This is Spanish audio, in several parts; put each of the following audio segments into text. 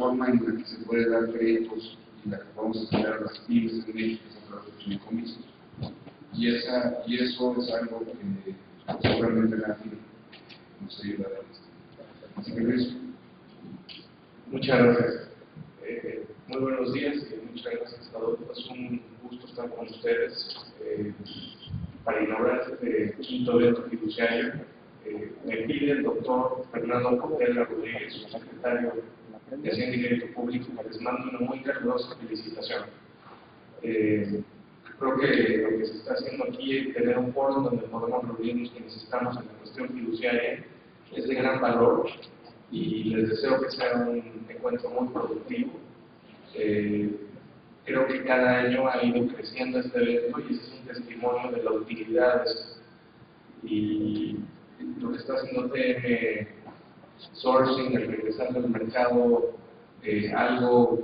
forma en la que se puede dar créditos y la que vamos a crear las pymes en México a través de fideicomisos. Y eso es algo que seguramente la FIN nos ayudará a esto. Así que Luis. Muchas gracias. Muy buenos días y muchas gracias a todos. Es un gusto estar con ustedes para inaugurar este quinto evento fiduciario. Me pide el doctor Fernando Portela Rodríguez, su secretario de Hacienda y Crédito Público, que les mando una muy calurosa felicitación. Creo que lo que se está haciendo aquí es tener un foro donde podemos reunirnos quienes estamos en la cuestión fiduciaria, es de gran valor y les deseo que sea un encuentro muy productivo. Creo que cada año ha ido creciendo este evento y ese es un testimonio de la utilidad y lo que está haciendo TM Sourcing, el regresar al mercado, algo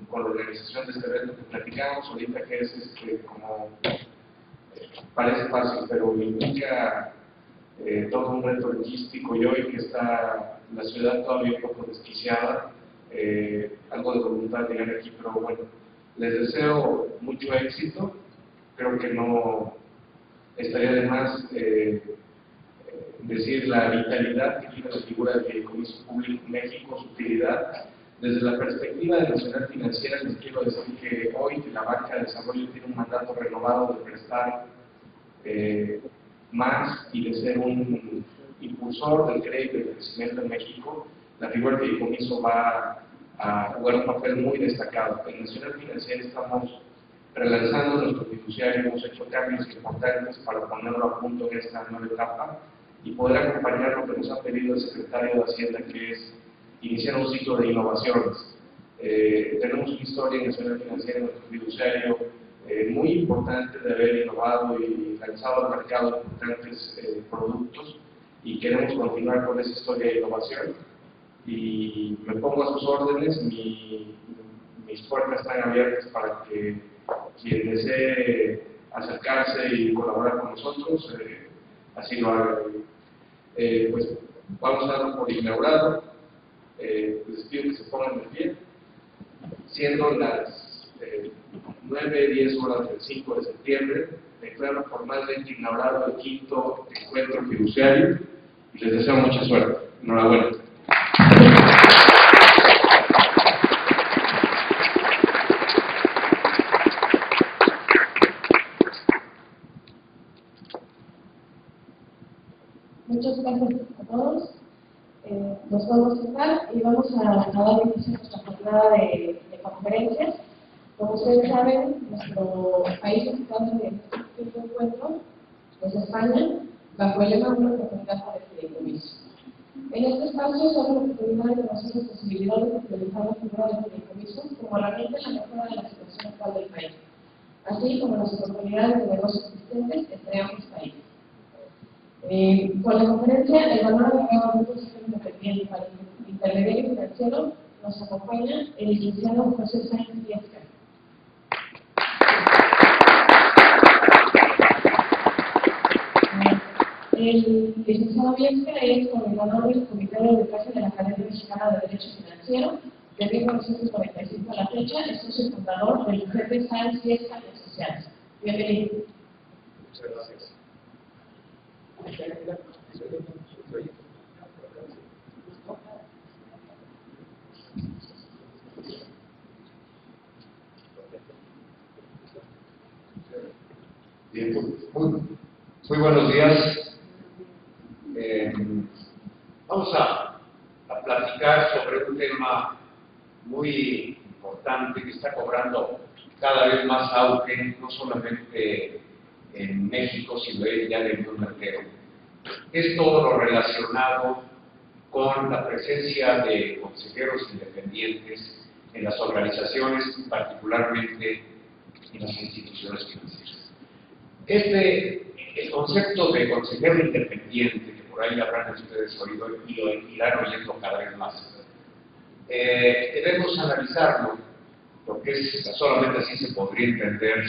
con la organización de este evento que platicamos ahorita, que es como parece fácil, pero implica todo un reto logístico y hoy que está la ciudad todavía un poco desquiciada, algo de voluntad de llegar aquí, pero bueno, les deseo mucho éxito. Creo que no estaría de más decir la vitalidad que tiene la figura del Fideicomiso Público en México, su utilidad. Desde la perspectiva de Nacional Financiera, les quiero decir que hoy la banca de desarrollo tiene un mandato renovado de prestar más y de ser un impulsor del crédito y del crecimiento en México. La figura del fideicomiso va a jugar un papel muy destacado. En Nacional Financiera estamos relanzando nuestro fiduciario, hemos hecho cambios importantes para ponerlo a punto en esta nueva etapa y poder acompañar lo que nos ha pedido el secretario de Hacienda, que es iniciar un ciclo de innovaciones. Tenemos una historia en Nacional Financiera, en nuestro fiduciario, muy importante de haber innovado y lanzado al mercado importantes productos y queremos continuar con esa historia de innovación y me pongo a sus órdenes, mis puertas están abiertas para que quien desee acercarse y colaborar con nosotros, así lo haga. Pues vamos a darlo por inaugurado. Les pido que se pongan de pie, siendo las 9:10 horas del 5 de septiembre, declaro formalmente inaugurado el quinto encuentro fiduciario y les deseo mucha suerte. Enhorabuena. Muchas gracias a todos. Nos vamos a sentar y vamos a dar inicio a nuestra jornada de conferencias. Como ustedes saben, nuestro país está en este encuentro es España, bajo el lema Una oportunidad para el fideicomiso. En este espacio son la oportunidad de conocer las posibilidades de utilizar la figura del fideicomiso como herramienta en la mejora de la situación actual del país, así como las oportunidades de negocios existentes entre ambos países. Con la conferencia, el valor agregado de un sistema independiente para el intermediario financiero, nos acompaña el licenciado José Sáenz Viesca. El licenciado Viesca es coordinador del Comité de Educación de la Academia Mexicana de Derecho Financiero de 1995 a la fecha, es socio fundador del José Sáenz Viesca Asociados. Bienvenido. Muchas gracias. Bien, muy buenos días. Vamos a platicar sobre un tema muy importante que está cobrando cada vez más auge, no solamente en México, sino ya en el mundo entero. Es todo lo relacionado con la presencia de consejeros independientes en las organizaciones, particularmente en las instituciones financieras. El concepto de consejero independiente, que por ahí habrán ustedes oído y lo irán oyendo cada vez más, debemos analizarlo, porque solamente así se podría entender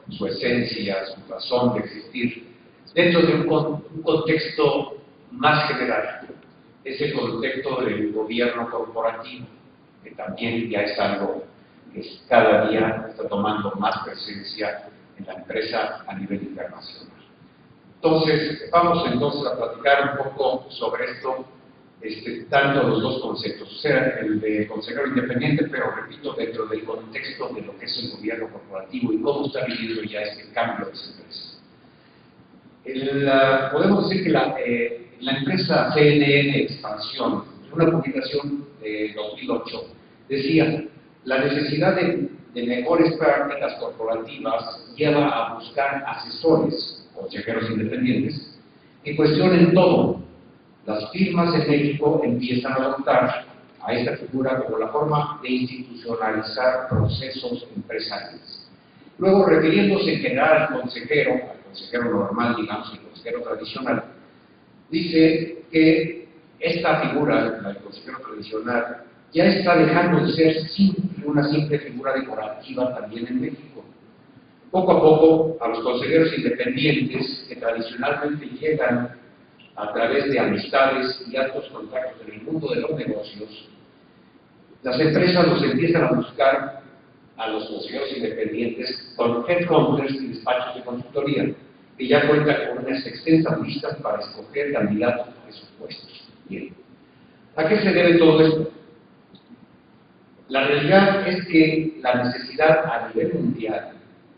su esencia, su razón de existir, dentro de un contexto más general. Es el contexto del gobierno corporativo. que también ya es algo que cada día está tomando más presencia en la empresa a nivel internacional. Entonces, vamos entonces a platicar un poco sobre esto, tanto los dos conceptos, o sea, el de consejero independiente, pero repito, dentro del contexto de lo que es el gobierno corporativo y cómo está viviendo ya este cambio de esa empresa. Podemos decir que la empresa CNN Expansión, en una publicación de 2008, decía, la necesidad de mejores prácticas corporativas lleva a buscar asesores, consejeros independientes, que cuestionen todo. Las firmas en México empiezan a adoptar a esta figura como la forma de institucionalizar procesos empresariales. Luego, refiriéndose en general al consejero normal, digamos, el consejero tradicional, dice que esta figura, la del consejero tradicional, ya está dejando de ser una simple figura decorativa también en México. Poco a poco, a los consejeros independientes, que tradicionalmente llegan a través de amistades y altos contactos en el mundo de los negocios, las empresas los empiezan a buscar a los consejeros independientes con headhunters y despachos de consultoría, que ya cuentan con unas extensas listas para escoger candidatos a esos puestos. Bien. ¿A qué se debe todo esto? La realidad es que la necesidad a nivel mundial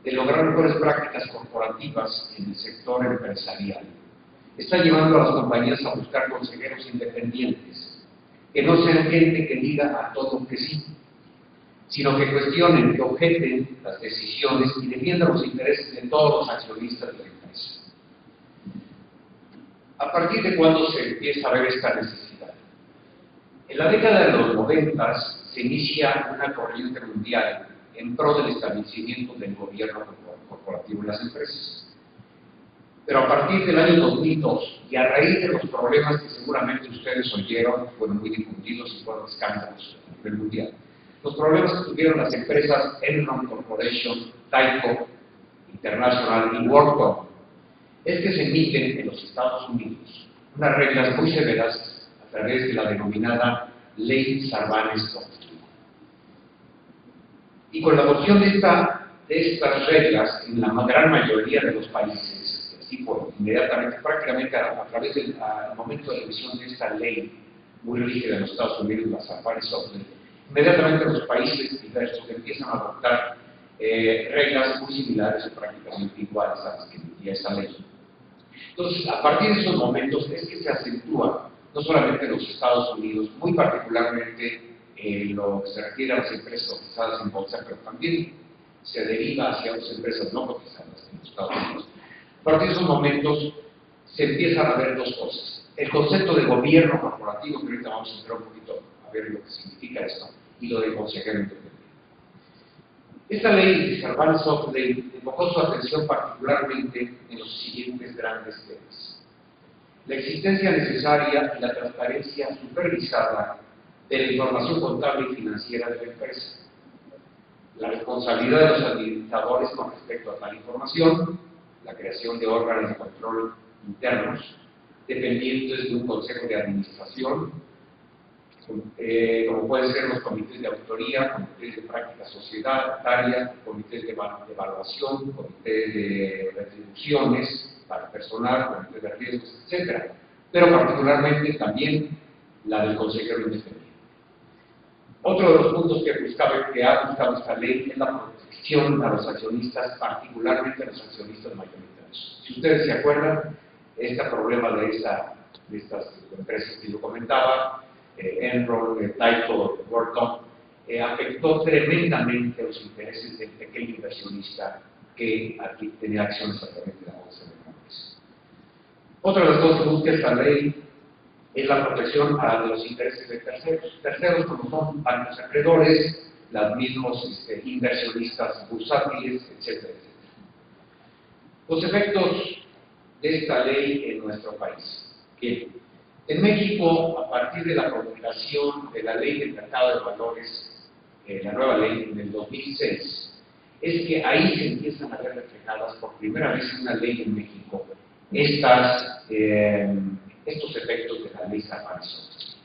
de lograr mejores prácticas corporativas en el sector empresarial está llevando a las compañías a buscar consejeros independientes, que no sean gente que diga a todo que sí, sino que cuestionen, que objeten las decisiones y defiendan los intereses de todos los accionistas de la empresa. ¿A partir de cuándo se empieza a ver esta necesidad? En la década de los 90 se inicia una corriente mundial en pro del establecimiento del gobierno corporativo en las empresas. Pero a partir del año 2002, y a raíz de los problemas que seguramente ustedes oyeron, fueron muy difundidos y fueron escándalos a nivel mundial, los problemas que tuvieron las empresas Enron Corporation, Tyco International y WorldCom, es que se emiten en los Estados Unidos unas reglas muy severas a través de la denominada Ley Sarbanes-Oxley. Y con la adopción de estas reglas en la gran mayoría de los países, tipo inmediatamente, prácticamente a través del momento de la emisión de esta ley muy rígida en los Estados Unidos, la Sarbanes-Oxley, inmediatamente los países diversos empiezan a adoptar reglas muy similares o prácticamente iguales a las que emitía esa ley. Entonces, a partir de esos momentos es que se acentúa, no solamente en los Estados Unidos, muy particularmente lo que se refiere a las empresas cotizadas en bolsa, pero también se deriva hacia otras empresas no cotizadas en los Estados Unidos. A partir de esos momentos se empiezan a ver dos cosas. El concepto de gobierno corporativo, que ahorita vamos a entrar un poquito a ver lo que significa esto, y lo de consejero independiente. Esta ley de Sarbanes-Oxley enfocó su atención particularmente en los siguientes grandes temas: la existencia necesaria y la transparencia supervisada de la información contable y financiera de la empresa, la responsabilidad de los administradores con respecto a tal información, la creación de órganos de control internos dependientes de un consejo de administración, como pueden ser los comités de auditoría, comités de práctica societaria, comités de evaluación, comités de retribuciones para el personal, comités de riesgos, etc. Pero particularmente también la del consejero independiente. Otro de los puntos que ha buscado esta ley es la protección a los accionistas, particularmente a los accionistas mayoritarios. Si ustedes se acuerdan, este problema de estas empresas que yo comentaba, Enron, Tyco, WorldCom, afectó tremendamente los intereses del pequeño inversionista que aquí tenía acciones a través de la bolsa de valores. Otra de las cosas que busca esta ley es la protección de los intereses de terceros como son bancos acreedores, los mismos inversionistas bursátiles, etcétera, etcétera. Los efectos de esta ley en nuestro país. Bien, en México, a partir de la promulgación de la Ley del Mercado de Valores, la nueva ley en el 2006, es que ahí se empiezan a ver reflejadas por primera vez en una ley en México estos efectos de la ley Sarbanes-Oxley.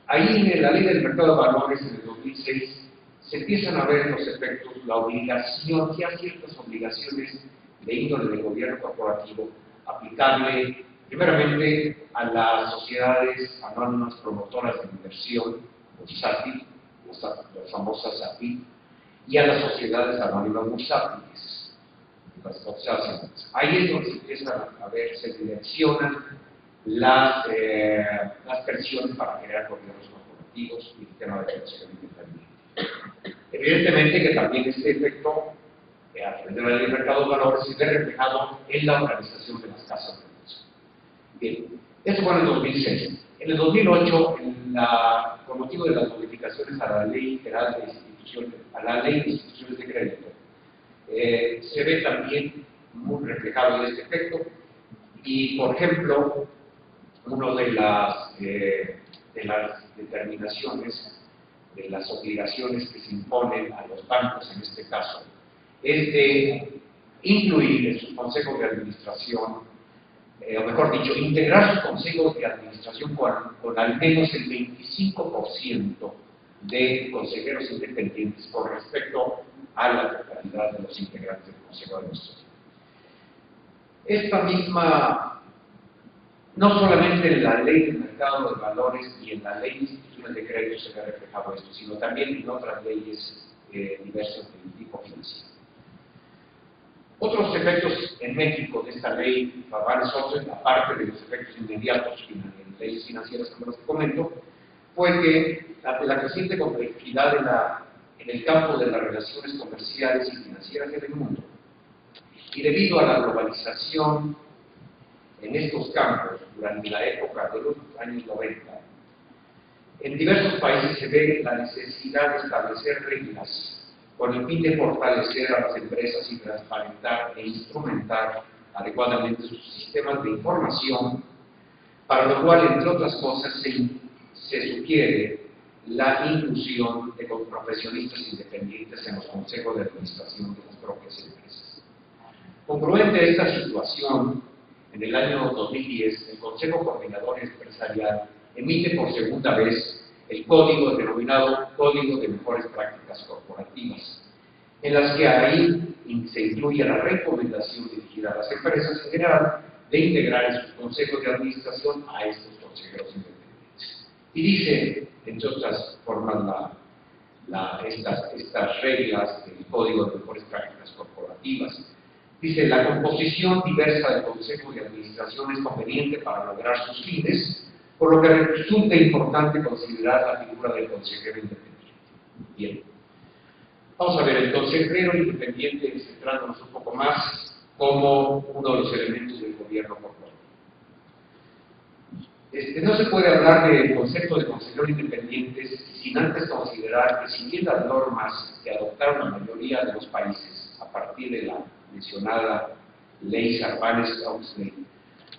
Ahí en la ley del mercado de valores en el 2006 se empiezan a ver los efectos, la obligación, ya ciertas obligaciones de índole del gobierno corporativo aplicable primeramente a las sociedades anónimas promotoras de inversión, los SAPI, las famosas SAPI, y a las sociedades anónimas bursátiles, las sociedades. Ahí es donde se empiezan a ver, se direccionan las presiones para crear gobiernos corporativos y el tema de creación independiente. Evidentemente que también este efecto, a través de la ley de mercado de valores, se ve reflejado en la organización de las casas de bolsa. Bien, eso fue en el 2006. En el 2008, con motivo de las modificaciones a la Ley General de Instituciones, a la Ley de Instituciones de Crédito, se ve también muy reflejado este efecto. Y, por ejemplo, una de las determinaciones, de las obligaciones que se imponen a los bancos en este caso, es de incluir en sus consejos de administración, o mejor dicho, integrar sus consejos de administración con al menos el 25% de consejeros independientes con respecto a la totalidad de los integrantes del consejo de administración. Esta misma, no solamente en la ley del mercado de valores y en la ley de instituciones de crédito se ve reflejado esto, sino también en otras leyes diversas del tipo financiero. Otros efectos en México de esta ley, aparte de los efectos inmediatos en leyes financieras como las que comento, fue que la creciente complejidad en el campo de las relaciones comerciales y financieras en el mundo, y debido a la globalización en estos campos durante la época de los años 90, en diversos países se ve la necesidad de establecer reglas con el fin de fortalecer a las empresas y transparentar e instrumentar adecuadamente sus sistemas de información, para lo cual, entre otras cosas, se sugiere la inclusión de los profesionistas independientes en los consejos de administración de las propias empresas. Congruente a esta situación, en el año 2010, el Consejo Coordinador Empresarial emite por segunda vez el código denominado Código de Mejores Prácticas Corporativas, en las que ahí se incluye la recomendación dirigida a las empresas en general de integrar en sus consejos de administración a estos consejeros independientes. Y dice, entre otras formas, estas reglas del Código de Mejores Prácticas Corporativas, dice, la composición diversa del Consejo de Administración es conveniente para lograr sus fines, por lo que resulta importante considerar la figura del consejero independiente. Bien. Vamos a ver, el consejero independiente, centrándonos un poco más, como uno de los elementos del gobierno corporativo. No se puede hablar del concepto de consejero independiente sin antes considerar que, si bien las normas que adoptaron la mayoría de los países a partir de la mencionada ley Sarbanes-Oxley,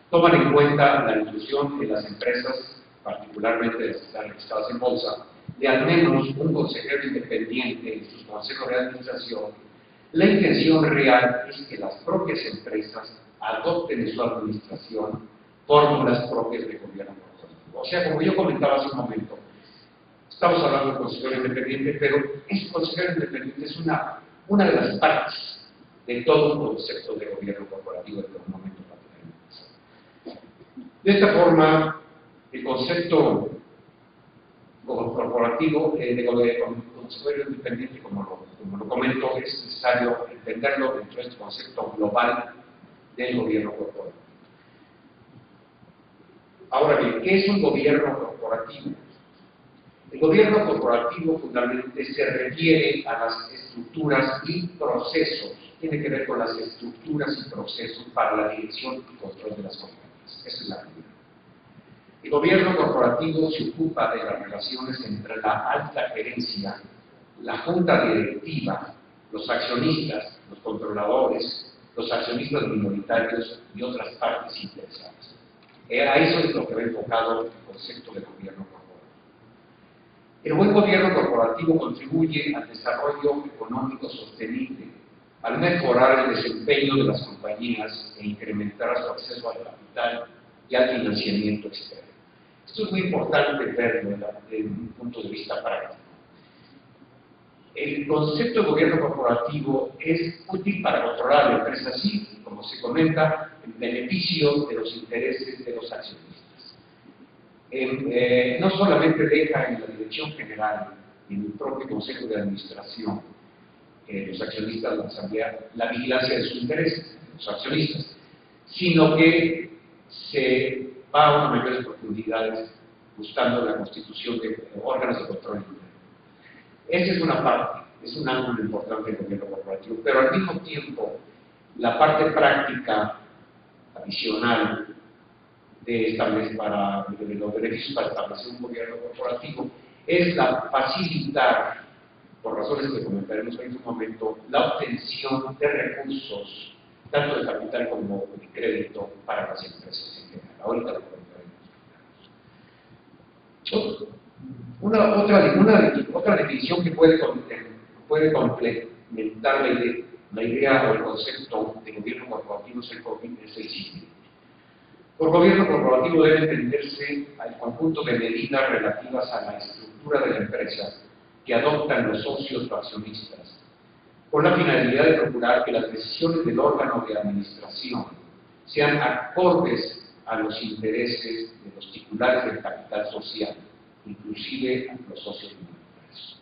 toman en cuenta la inclusión de las empresas, particularmente de las que están registradas en bolsa, de al menos un consejero independiente en sus consejos de administración, la intención real es que las propias empresas adopten en su administración fórmulas propias de gobierno corporativo. O sea, como yo comentaba hace un momento, estamos hablando de consejero independiente, pero ese consejero independiente es una de las partes de todo un concepto de gobierno corporativo en un momento particular. De esta forma, el concepto corporativo de consejero independiente, como lo comento, es necesario entenderlo dentro de este concepto global del gobierno corporativo. Ahora bien, ¿qué es un gobierno corporativo? El gobierno corporativo fundamentalmente se refiere a las estructuras y procesos, tiene que ver con las estructuras y procesos para la dirección y control de las compañías. Esa es la primera. El gobierno corporativo se ocupa de las relaciones entre la alta gerencia, la junta directiva, los accionistas, los controladores, los accionistas minoritarios y otras partes interesadas. A eso es lo que va enfocado el concepto de gobierno corporativo. El buen gobierno corporativo contribuye al desarrollo económico sostenible, al mejorar el desempeño de las compañías e incrementar su acceso al capital y al financiamiento externo. Esto es muy importante verlo desde un punto de vista práctico. El concepto de gobierno corporativo es útil para controlar la empresa, sí, como se comenta, en beneficio de los intereses de los accionistas. No solamente deja en la dirección general, en el propio Consejo de Administración, los accionistas de la Asamblea, la vigilancia de sus intereses, los accionistas, sino que se va a unas mayores profundidades buscando la constitución de órganos de control interno. Esa es una parte, es un ángulo importante del gobierno corporativo, pero al mismo tiempo la parte práctica adicional de los beneficios para establecer un gobierno corporativo es la facilitar, por razones que comentaremos en un momento, la obtención de recursos, tanto de capital como de crédito para las empresas en general. Ahorita lo comentaremos. Otra definición que puede complementar la idea o el concepto de gobierno corporativo es el siguiente. Por gobierno corporativo debe entenderse al conjunto de medidas relativas a la estructura de la empresa que adoptan los socios o accionistas, con la finalidad de procurar que las decisiones del órgano de administración sean acordes a los intereses de los titulares del capital social, inclusive los socios minoritarios.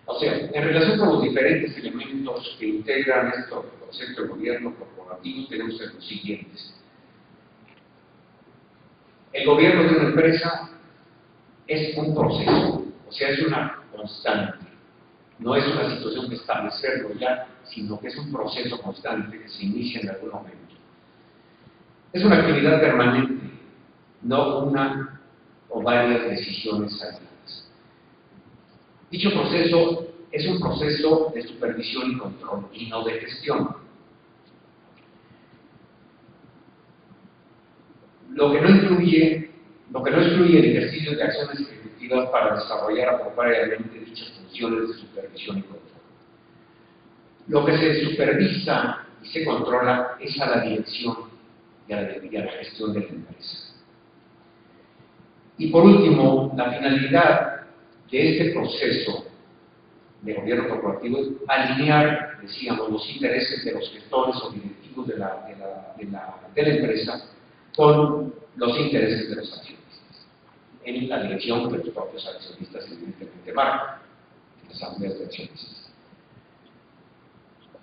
O sea, en relación con los diferentes elementos que integran este concepto de gobierno corporativo, tenemos los siguientes. El gobierno de una empresa es un proceso, o sea, es una constante. No es una situación de establecerlo ya, sino que es un proceso constante que se inicia en algún momento. Es una actividad permanente, no una o varias decisiones aisladas. Dicho proceso es un proceso de supervisión y control, y no de gestión. Lo que no excluye el ejercicio de acciones ejecutivas para desarrollar apropiadamente dichas funciones de supervisión y control. Lo que se supervisa y se controla es a la dirección y a la gestión de la empresa. Y por último, la finalidad de este proceso de gobierno corporativo es alinear, decíamos, los intereses de los gestores o directivos de la empresa con los intereses de los accionistas, en la dirección que los propios accionistas evidentemente marcan, en las asambleas de accionistas.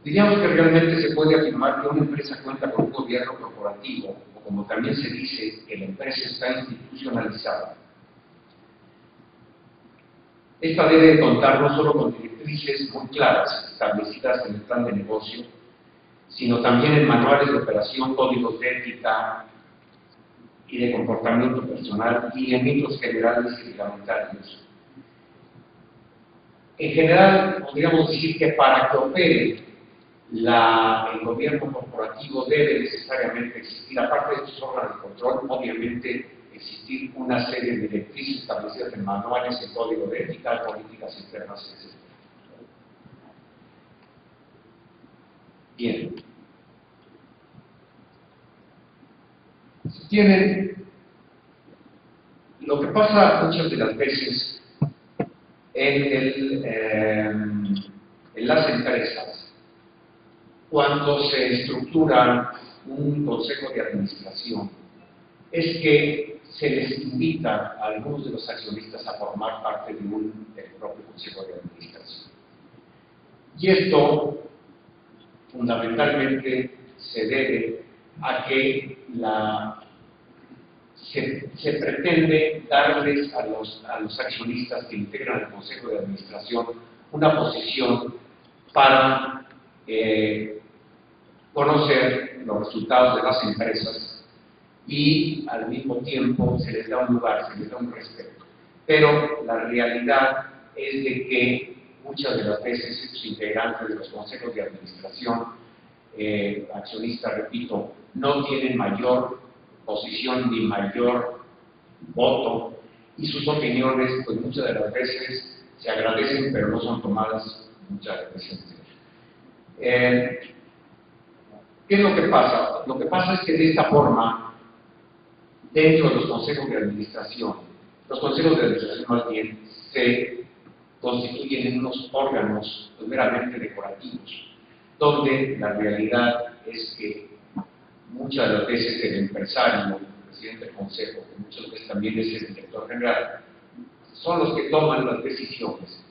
Diríamos que realmente se puede afirmar que una empresa cuenta con un gobierno corporativo, o como también se dice, que la empresa está institucionalizada. Esta debe contar no solo con directrices muy claras establecidas en el plan de negocio, sino también en manuales de operación, códigos de ética y de comportamiento personal y lineamientos generales y reglamentarios. En general, podríamos decir que para que opere el gobierno corporativo debe necesariamente existir, aparte de estos órganos de control, obviamente existir una serie de directrices establecidas en manuales, en código de ética, políticas internas, etc. Bien. Tienen lo que pasa muchas de las veces en las empresas, cuando se estructura un consejo de administración, es que se les invita a algunos de los accionistas a formar parte del propio consejo de administración. Y esto fundamentalmente se debe a que se pretende darles a los accionistas que integran el consejo de administración una posición para conocer los resultados de las empresas y al mismo tiempo se les da un lugar, se les da un respeto. Pero la realidad es de que muchas de las veces estos integrantes de los consejos de administración, accionistas, repito, no tienen mayor posición ni mayor voto, y sus opiniones, pues muchas de las veces se agradecen, pero no son tomadas muchas veces. ¿Qué es lo que pasa? Lo que pasa es que de esta forma dentro de los consejos de administración. Los consejos de administración más bien se constituyen en unos órganos meramente decorativos, donde la realidad es que muchas de las veces el empresario, el presidente del consejo, que muchas veces también es el director general, son los que toman las decisiones.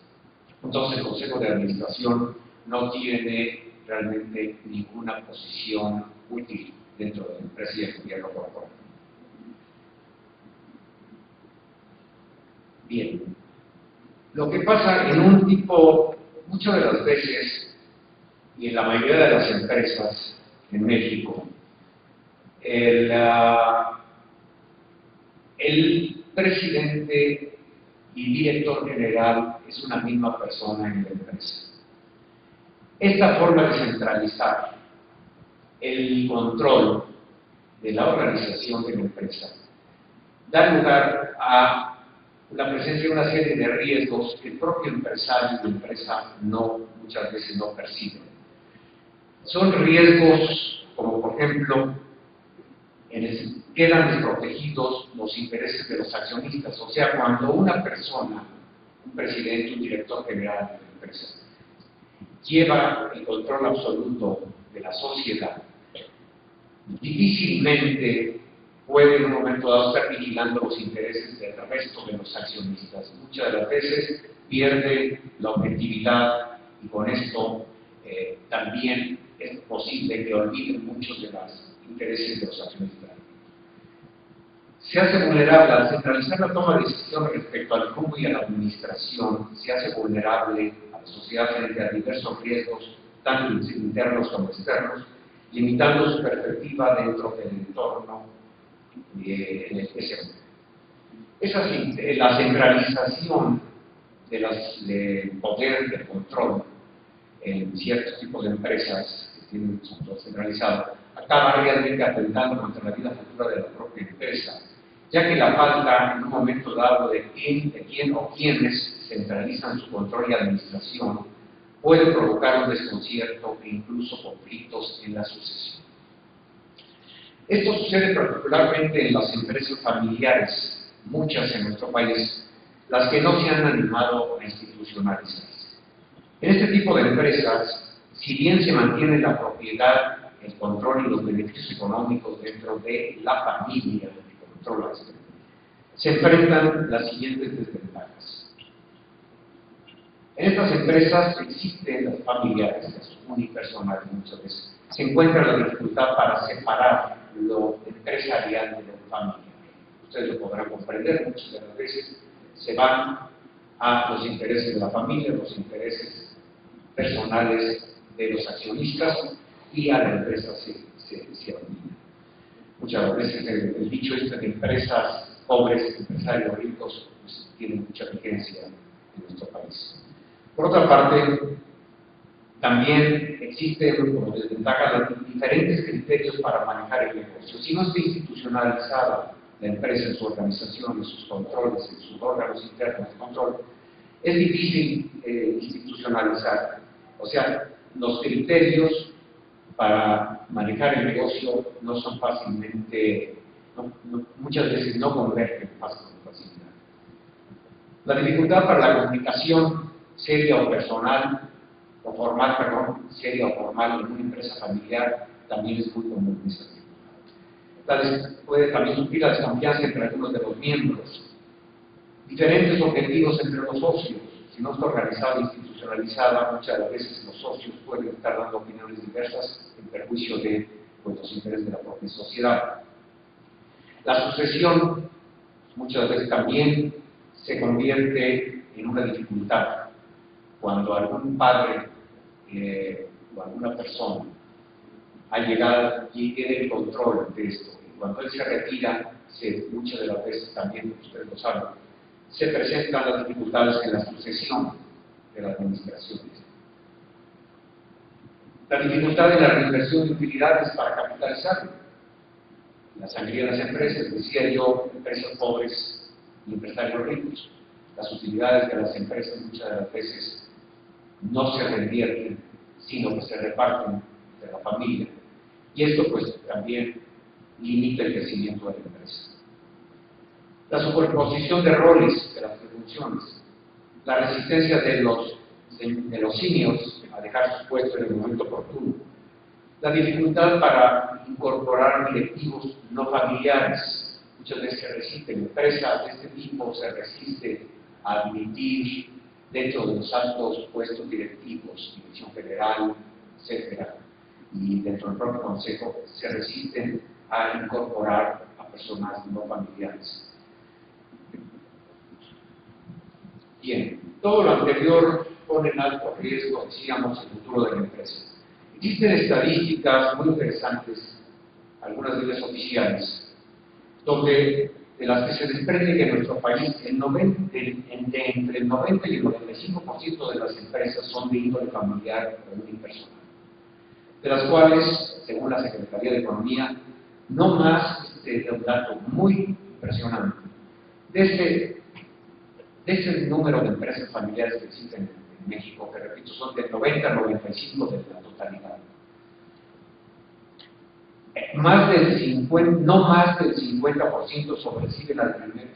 Entonces el consejo de administración no tiene realmente ninguna posición útil dentro de la empresa y el gobierno corporativo. Bien, lo que pasa en un tipo, muchas de las veces, y en la mayoría de las empresas en México, el presidente y director general es una misma persona en la empresa. Esta forma de centralizar el control de la organización de la empresa da lugar a la presencia de una serie de riesgos que el propio empresario y la empresa muchas veces no perciben. Son riesgos como, por ejemplo, quedan desprotegidos los intereses de los accionistas. O sea, cuando una persona, un presidente, un director general de la empresa, lleva el control absoluto de la sociedad, difícilmente puede en un momento dado estar vigilando los intereses del resto de los accionistas. Muchas de las veces pierde la objetividad y con esto también es posible que olviden muchos de los intereses de los accionistas. Se hace vulnerable, al centralizar la toma de decisiones respecto al rumbo y a la administración, se hace vulnerable a la sociedad frente a diversos riesgos, tanto internos como externos, limitando su perspectiva dentro del entorno en el que se mueve. Es así, la centralización del poder, del control en ciertos tipos de empresas que tienen su control centralizado, acaba realmente atentando contra la vida futura de la propia empresa, ya que la falta en un momento dado de quién o quiénes centralizan su control y administración puede provocar un desconcierto e incluso conflictos en la sucesión. Esto sucede particularmente en las empresas familiares, muchas en nuestro país, las que no se han animado a institucionalizarse. En este tipo de empresas, si bien se mantiene la propiedad, el control y los beneficios económicos dentro de la familia que controla esto, se enfrentan las siguientes desventajas. En estas empresas existen las familiares, las unipersonales muchas veces. Se encuentra la dificultad para separar lo empresarial de lo familiar. Ustedes lo podrán comprender, muchas de las veces se van a los intereses de la familia, los intereses personales de los accionistas y a la empresa se olvida. Muchas veces el dicho este de empresas pobres, empresarios ricos, pues, tiene mucha vigencia en nuestro país. Por otra parte, también existen como desventajas diferentes criterios para manejar el negocio. Si no está institucionalizada la empresa en su organización, en sus controles, en sus órganos internos de control, es difícil institucionalizar. O sea, los criterios para manejar el negocio no son fácilmente, muchas veces no convergen con facilidad. La dificultad para la comunicación seria o personal, o formal, perdón, seria o formal en una empresa familiar también es muy común en esa dificultad. Puede también surgir la desconfianza entre algunos de los miembros, diferentes objetivos entre los socios. Si no está organizada e institucionalizada, muchas de las veces los socios pueden estar dando opiniones diversas en perjuicio de los intereses de la propia sociedad. La sucesión muchas veces también se convierte en una dificultad cuando algún padre o alguna persona ha llegado y tiene el control de esto. Y cuando él se retira, muchas de las veces también, ustedes lo saben, se presentan las dificultades en la sucesión de la administración. La dificultad en la reinversión de utilidades para capitalizarlo. La sangría de las empresas, decía yo, empresas pobres y empresarios ricos. Las utilidades de las empresas muchas de las veces no se reinvierten, sino que se reparten de la familia. Y esto pues también limita el crecimiento de la empresa. la superposición de roles de las funciones, la resistencia de los seniors a dejar sus puestos en el momento oportuno, la dificultad para incorporar directivos no familiares. Muchas veces se resiste, la empresa de este tipo se resiste a admitir dentro de los altos puestos directivos, dirección general, etcétera, y dentro del propio consejo se resisten a incorporar a personas no familiares. Bien, todo lo anterior pone en alto riesgo, decíamos, el futuro de la empresa. Existen estadísticas muy interesantes, algunas de ellas oficiales, donde de las que se desprende que en nuestro país entre el 90 y el 95% de las empresas son de índole familiar o unipersonal, de las cuales, según la Secretaría de Economía, no más, este es un dato muy impresionante, de ese número de empresas familiares que existen en México, que repito, son del 90 al 95% de la totalidad. No más del 50%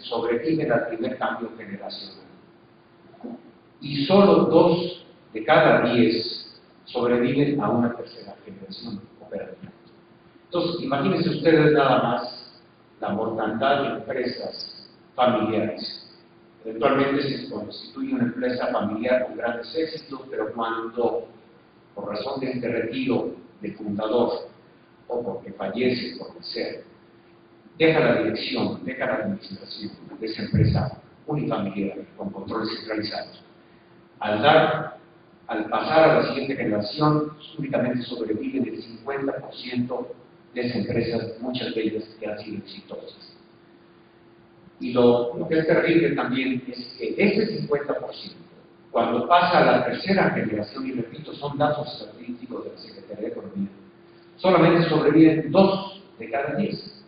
sobreviven al primer cambio generacional. Y solo 2 de cada 10 sobreviven a una tercera generación operativa. Entonces, imagínense ustedes nada más la mortandad de empresas familiares. Eventualmente se constituye una empresa familiar con grandes éxitos, pero cuando, por razón de este retiro del fundador, o porque fallece, por lo que sea, deja la dirección, deja la administración de esa empresa unifamiliar con controles centralizados. Al pasar a la siguiente generación, únicamente sobreviven el 50% de esas empresas, muchas de ellas que han sido exitosas. Y lo que es terrible también es que ese 50%, cuando pasa a la tercera generación, y repito, son datos estadísticos de la Secretaría de Economía, solamente sobreviven 2 de cada 10.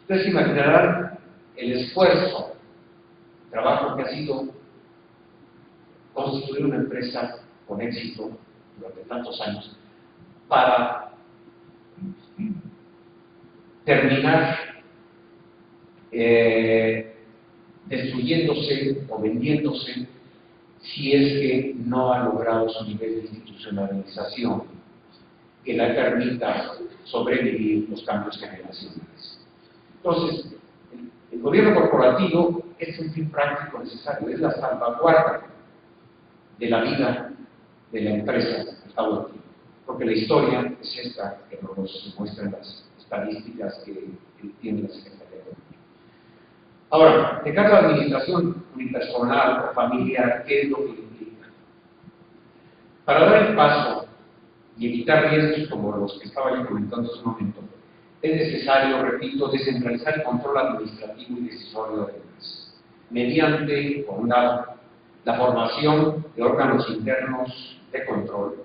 Ustedes imaginarán el esfuerzo, el trabajo que ha sido constituir una empresa con éxito durante tantos años para terminar destruyéndose o vendiéndose si es que no ha logrado su nivel de institucionalización que le permita sobrevivir los cambios generacionales. Entonces, el gobierno corporativo es un fin práctico necesario, es la salvaguarda de la vida de la empresa al cabo del tiempo, porque la historia es esta que nos muestran las estadísticas que tiene la Secretaría de Economía. Ahora, dejar la administración unipersonal o familiar, ¿qué es lo que implica? Para dar el paso y evitar riesgos como los que estaba yo comentando hace un momento, es necesario, repito, descentralizar el control administrativo y decisorio de la empresa, mediante, por un lado, la formación de órganos internos de control,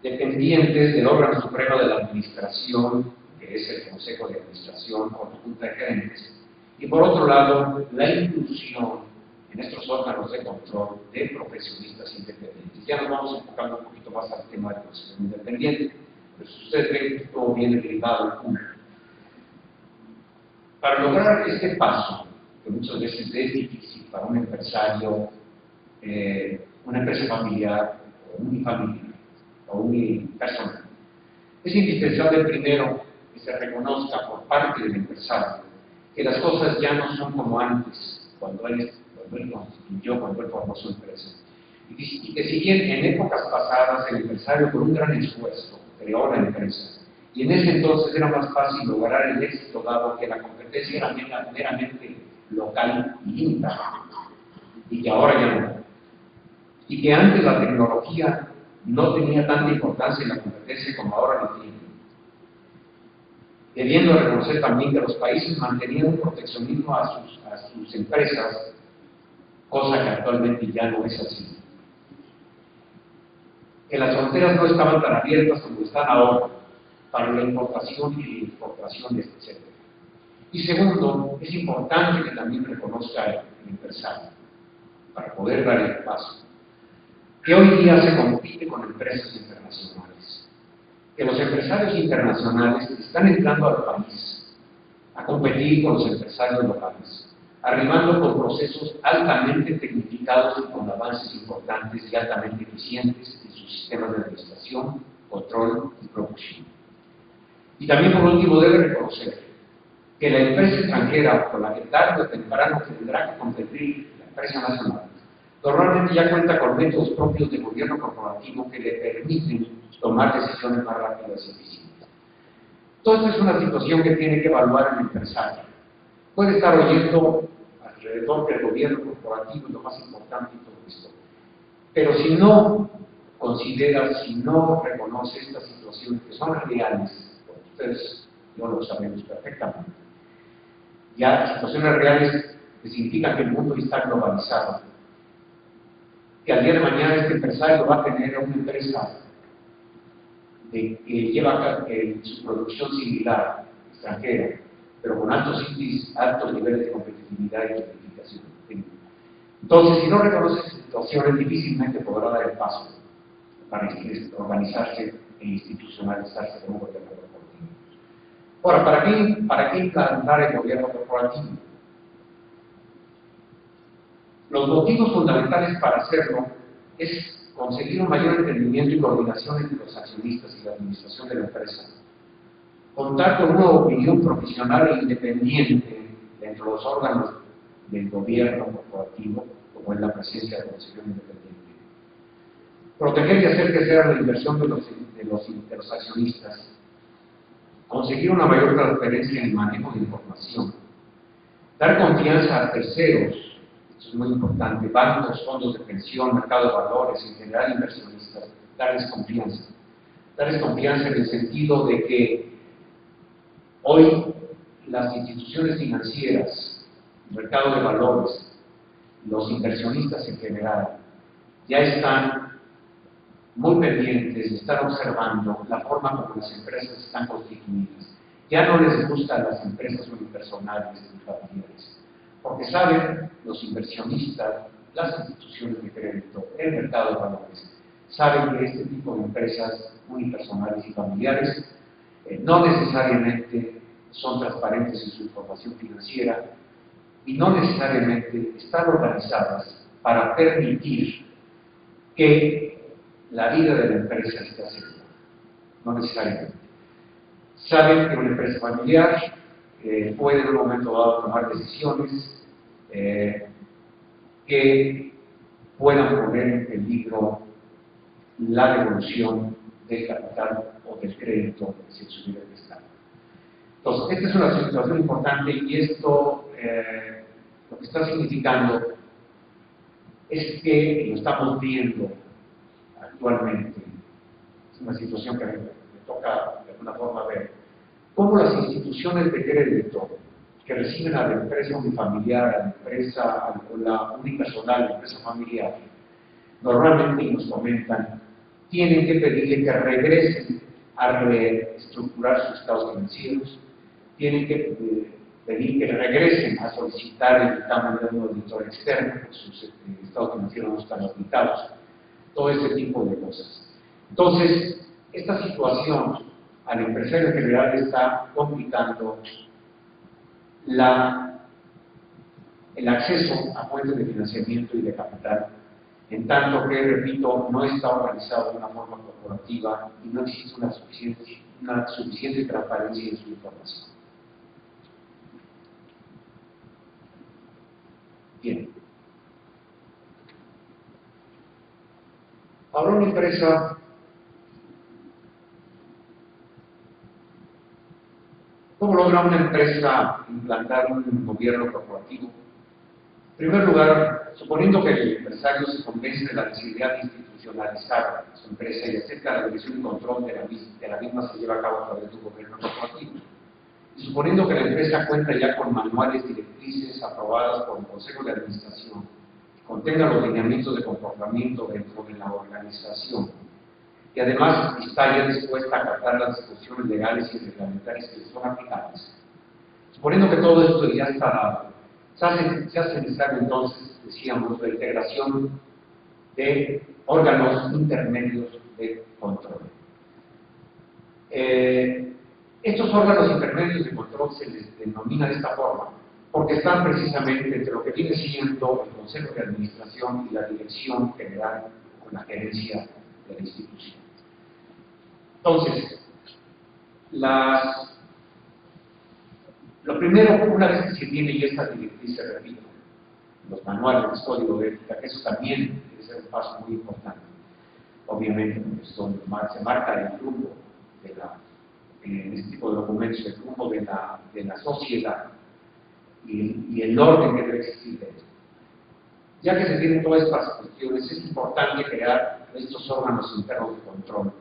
dependientes del órgano supremo de la administración, que es el Consejo de Administración o la Junta de Gerentes, y por otro lado, la inclusión en estos órganos de control de profesionistas independientes. Ya nos vamos enfocando un poquito más al tema del profesionalismo independiente, pero si ustedes ven que todo viene derivado al punto. Para lograr este paso, que muchas veces es difícil para un empresario, una empresa familiar, o unifamiliar, o unipersonal, es indispensable primero que se reconozca por parte del empresario que las cosas ya no son como antes, cuando él constituyó, cuando él formó su empresa. Y que si bien en épocas pasadas el empresario con un gran esfuerzo creó la empresa, y en ese entonces era más fácil lograr el éxito dado que la competencia era meramente local y interna, y que ahora ya no. Y que antes la tecnología no tenía tanta importancia en la competencia como ahora lo tiene. Debiendo reconocer también que los países mantenían un proteccionismo a sus empresas, cosa que actualmente ya no es así. Que las fronteras no estaban tan abiertas como están ahora para la importación y la exportación, etc. Y segundo, es importante que también reconozca el empresario, para poder dar el paso, que hoy día se compite con empresas internacionales, que los empresarios internacionales están entrando al país a competir con los empresarios locales, arribando con procesos altamente tecnificados y con avances importantes y altamente eficientes en sus sistemas de administración, control y producción. Y también, por último, debe reconocer que la empresa extranjera con la que tarde o temprano tendrá que competir la empresa nacional, normalmente ya cuenta con métodos propios de gobierno corporativo que le permiten tomar decisiones más rápidas y eficientes. Entonces, es una situación que tiene que evaluar el empresario. Puede estar oyendo alrededor que el gobierno corporativo es lo más importante y todo esto, pero si no considera, si no reconoce estas situaciones que son reales, porque ustedes no lo sabemos perfectamente, ya situaciones reales que significan que el mundo está globalizado, que al día de mañana este empresario va a tener una empresa que lleva su producción similar, extranjera, pero con altos niveles de competitividad y certificación. Entonces, si no reconoce esta situación, difícilmente podrá dar el paso para organizarse e institucionalizarse como gobierno corporativo. Ahora, ¿para qué implantar el gobierno corporativo? Los motivos fundamentales para hacerlo es conseguir un mayor entendimiento y coordinación entre los accionistas y la administración de la empresa, contar con una opinión profesional e independiente dentro de los órganos del gobierno corporativo, como es la presencia del Consejo Independiente, proteger y hacer crecer la inversión de los accionistas, conseguir una mayor transparencia en el manejo de información, dar confianza a terceros, eso es muy importante, bancos, fondos de pensión, mercado de valores, en general inversionistas, darles confianza en el sentido de que hoy las instituciones financieras, el mercado de valores, los inversionistas en general, ya están muy pendientes, están observando la forma como las empresas están constituidas. Ya no les gustan las empresas unipersonales ni familiares, porque saben los inversionistas, las instituciones de crédito, el mercado de valores, saben que este tipo de empresas unipersonales y familiares no necesariamente son transparentes en su información financiera y no necesariamente están organizadas para permitir que la vida de la empresa esté asegurada. No necesariamente. Saben que una empresa familiar puede en un momento dado tomar decisiones que puedan poner en peligro la devolución del capital o del crédito que se les hubiera prestado. Entonces, esta es una situación importante y esto lo que está significando es que lo estamos viendo actualmente, es una situación que me toca de alguna forma ver, cómo las instituciones de crédito que reciben a la empresa unifamiliar, a la empresa la unipersonal, a la empresa familiar, normalmente nos comentan, tienen que pedirle que regresen a reestructurar sus estados financieros, tienen que pedir que regresen a solicitar el dictamen de un auditor externo, porque sus estados financieros no están auditados, todo este tipo de cosas. Entonces, esta situación al empresario en general está complicando el acceso a fuentes de financiamiento y de capital, en tanto que, repito, no está organizado de una forma corporativa y no existe una suficiente transparencia en su información. Bien. Ahora una empresa ¿cómo logra una empresa implantar un gobierno corporativo? En primer lugar, suponiendo que el empresario se convence de la necesidad de institucionalizar su empresa y acerca de la dirección y control de la misma se lleva a cabo a través de un gobierno corporativo. Y suponiendo que la empresa cuenta ya con manuales directrices aprobadas por el Consejo de Administración, que contengan los lineamientos de comportamiento dentro de la organización, y además está ya dispuesta a acatar las disposiciones legales y reglamentarias que le son aplicables. Suponiendo que todo esto ya está dado, se hace necesario entonces, decíamos, la integración de órganos intermedios de control. Estos órganos intermedios de control se les denomina de esta forma, porque están precisamente entre lo que viene siendo el Consejo de Administración y la Dirección General con la gerencia de la institución. Entonces, lo primero, una vez que se tiene ya estas directrices, repito, los manuales de código de ética, que eso también debe ser un paso muy importante. Obviamente, porque se marca el rumbo en este tipo de documentos, el rumbo de la sociedad y el orden que debe existir dentro. Ya que se tienen todas estas cuestiones, es importante crear estos órganos internos de control,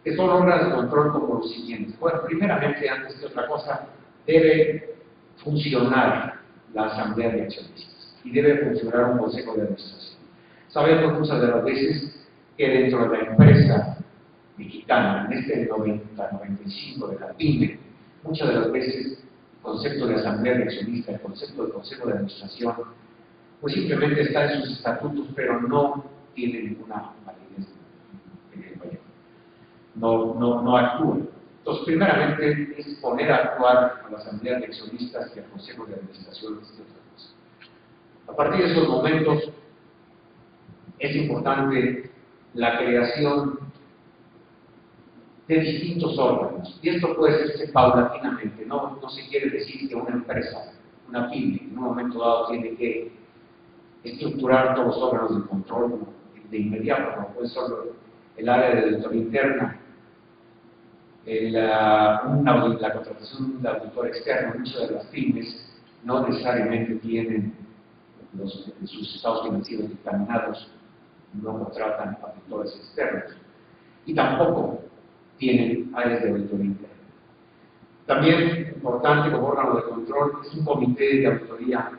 que son órganos de control como los siguientes. Bueno, primeramente, antes que otra cosa, debe funcionar la asamblea de accionistas y debe funcionar un consejo de administración. Sabemos muchas de las veces que dentro de la empresa mexicana, en este 90-95 de la PYME, muchas de las veces el concepto de asamblea de accionistas, el concepto de consejo de administración, pues simplemente está en sus estatutos, pero no tiene ninguna validez mayor. No actúa. Entonces, primeramente, es poner a actuar a la asamblea de accionistas y al consejo de administración de otra cosa. A partir de esos momentos, es importante la creación de distintos órganos, y esto puede hacerse paulatinamente. No se quiere decir que una empresa, una PYME, en un momento dado tiene que estructurar todos los órganos de control de inmediato, como puede ser el área de auditoría interna, la contratación de auditor externo. Muchas de las PYMEs no necesariamente tienen sus estados financieros dictaminados, no contratan auditores externos y tampoco tienen áreas de auditoría interna. También importante como órgano de control es un comité de auditoría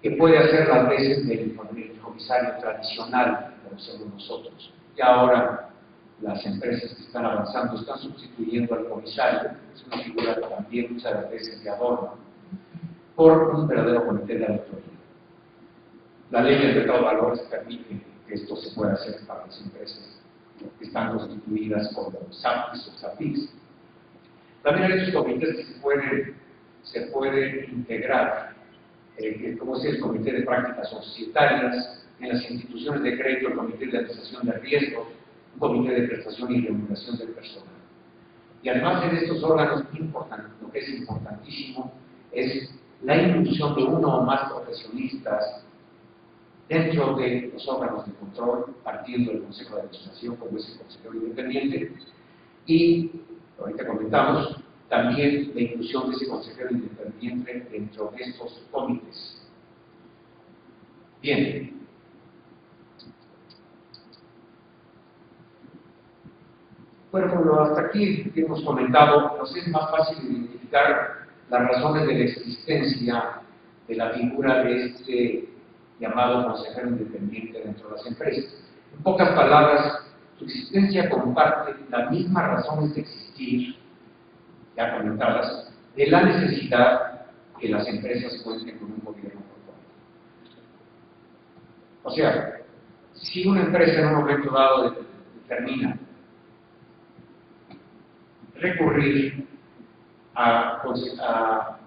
que puede hacer las veces del comisario tradicional, como somos nosotros. Y ahora las empresas que están avanzando están sustituyendo al comisario, es una figura que también muchas de las veces se adorna, por un verdadero comité de auditoría. La ley del mercado de valores permite que esto se pueda hacer para las empresas que están constituidas por los SAPIs o SAPIs. También hay estos comités que se puede integrar, como es el Comité de Prácticas Societarias, en las instituciones de crédito, el Comité de Administración de Riesgos, un Comité de Prestación y Remuneración del Personal. Y además de estos órganos, lo que es importantísimo es la inclusión de uno o más profesionistas dentro de los órganos de control, partiendo del Consejo de Administración, como es el consejero independiente, y, ahorita comentamos, también la inclusión de ese consejero independiente dentro de estos comités. Bien. Bueno, hasta aquí que hemos comentado, nos es más fácil identificar las razones de la existencia de la figura de este llamado consejero independiente dentro de las empresas. En pocas palabras, su existencia comparte las mismas razones de existir, ya comentadas, de la necesidad que las empresas cuenten con un gobierno corporativo. O sea, si una empresa en un momento dado determina recurrir a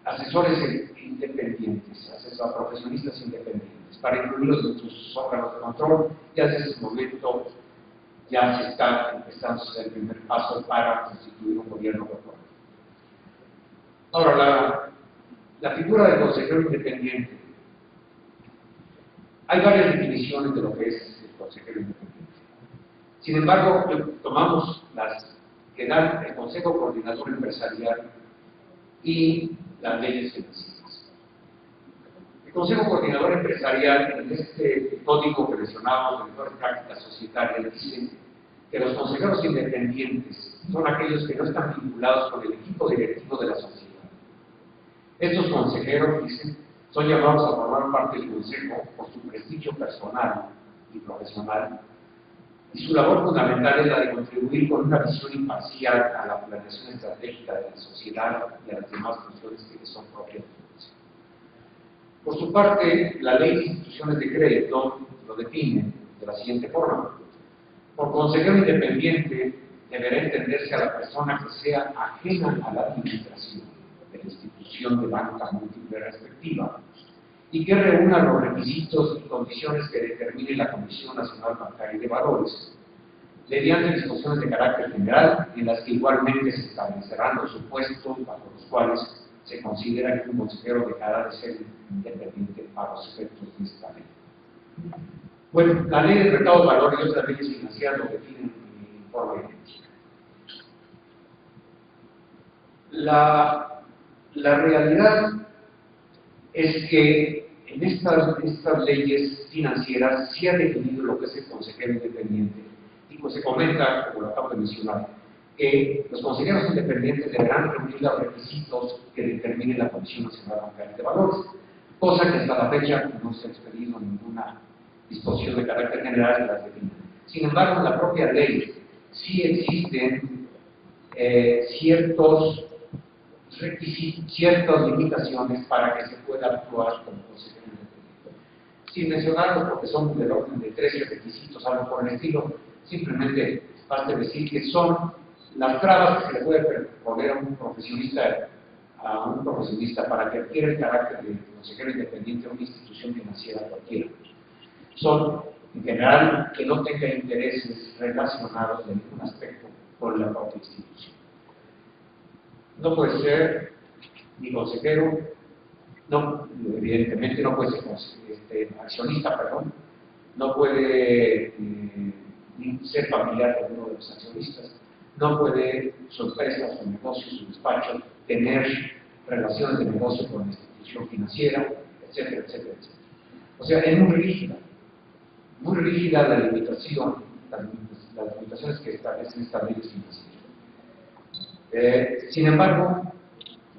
asesores independientes, a profesionistas independientes, para incluirlos en sus órganos de control, ya desde ese momento ya se está empezando a hacer el primer paso para constituir un gobierno corporativo. Ahora, la figura del consejero independiente, hay varias definiciones de lo que es el consejero independiente. Sin embargo, tomamos las que dan el Consejo Coordinador Empresarial y las leyes financieras. El Consejo Coordinador Empresarial, en este código que mencionábamos de mejores prácticas societarias, dice que los consejeros independientes son aquellos que no están vinculados con el equipo directivo de la sociedad. Estos consejeros, dicen, son llamados a formar parte del consejo por su prestigio personal y profesional, y su labor fundamental es la de contribuir con una visión imparcial a la planeación estratégica de la sociedad y a las demás funciones que son propias de la función. Por su parte, la Ley de Instituciones de Crédito lo define de la siguiente forma: por consejero independiente deberá entenderse a la persona que sea ajena a la administración de la institución institución de banca múltiple respectiva y que reúna los requisitos y condiciones que determine la Comisión Nacional Bancaria de Valores, mediante disposiciones de carácter general en las que igualmente se establecerán los supuestos bajo los cuales se considera que un consejero dejará de ser independiente para los efectos de esta ley. Bueno, la ley del mercado de valores y otras leyes financieras lo definen en forma idéntica. La realidad es que en estas leyes financieras sí ha definido lo que es el consejero independiente, y pues se comenta, como lo acabo de mencionar, que los consejeros independientes deberán reunir los requisitos que determine la Comisión Nacional Bancaria de Valores, cosa que hasta la fecha no se ha expedido ninguna disposición de carácter general que las defina. Sin embargo, en la propia ley sí existen ciertos requisitos, ciertas limitaciones para que se pueda actuar como consejero independiente. Sin mencionarlos porque son del orden de 13 requisitos, algo por el estilo, simplemente basta decir que son las trabas que se le puede poner a un profesionista para que adquiera el carácter de consejero independiente de una institución financiera cualquiera. Son, en general, que no tenga intereses relacionados de ningún aspecto con la propia institución. No puede ser ni consejero, no, evidentemente no puede ser accionista, no puede ni ser familiar de uno de los accionistas, no puede su empresa, su negocio, su despacho, tener relaciones de negocio con la institución financiera, etcétera, etcétera, etcétera. O sea, es muy rígida la limitación, las limitaciones que establecen estas leyes financieras. Sin embargo,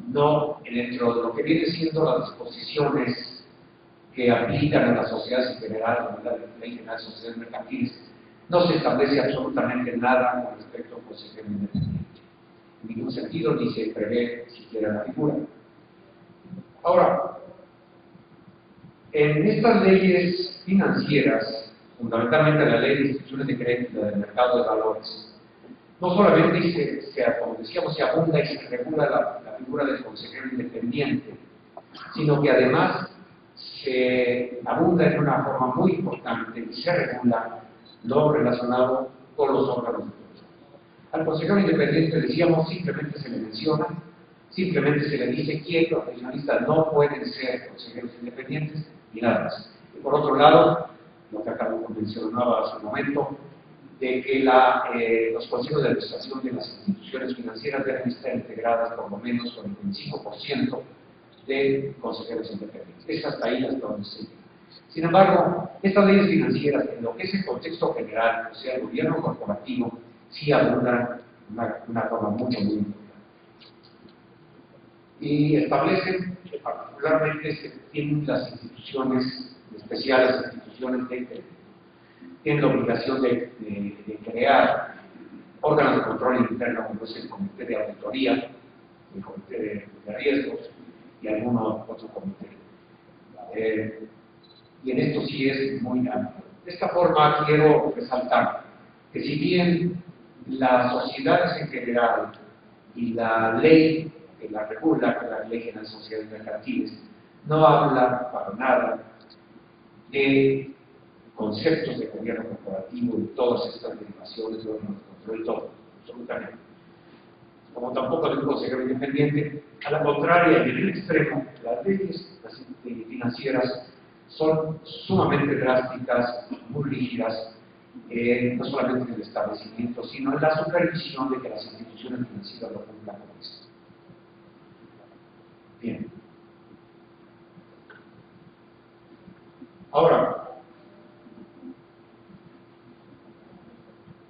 no, dentro de lo que viene siendo las disposiciones que aplican a las sociedades en general, a la Ley General de Sociedades Mercantiles, no se establece absolutamente nada con respecto al consejero independiente. En ningún sentido, ni se prevé siquiera la figura. Ahora, en estas leyes financieras, fundamentalmente la Ley de Instituciones de Crédito y la del Mercado de Valores, no solamente como decíamos, se abunda y se regula la figura del consejero independiente, sino que además se abunda en una forma muy importante y se regula lo relacionado con los órganos de control. Al consejero independiente, decíamos, simplemente se le menciona, simplemente se le dice que los profesionistas no pueden ser consejeros independientes y nada más. Y por otro lado, lo que acá mencionaba hace un momento, de que los consejos de administración de las instituciones financieras deben estar integradas por lo menos con el 25% de consejeros independientes. Es hasta ahí hasta donde se llega. Sin embargo, estas leyes financieras, en lo que es el contexto general, o sea, el gobierno corporativo, sí abundan una forma mucho, muy importante. Y establecen que particularmente se tienen las instituciones especiales, instituciones de crédito, tienen la obligación de crear órganos de control interno, como es el Comité de Auditoría, el Comité de Riesgos y algún otro comité. Y en esto sí es muy amplio. De esta forma quiero resaltar que si bien las sociedades en general y la ley que la regula, que es la Ley General de Sociedades Mercantiles, no habla para nada de conceptos de gobierno corporativo y todas estas derivaciones de órganos de control y todo, absolutamente. Como tampoco de un consejero independiente, a la contraria, y en el extremo, las leyes financieras son sumamente drásticas, muy rígidas, no solamente en el establecimiento, sino en la supervisión de que las instituciones financieras lo cumplan con esto. Bien. Ahora,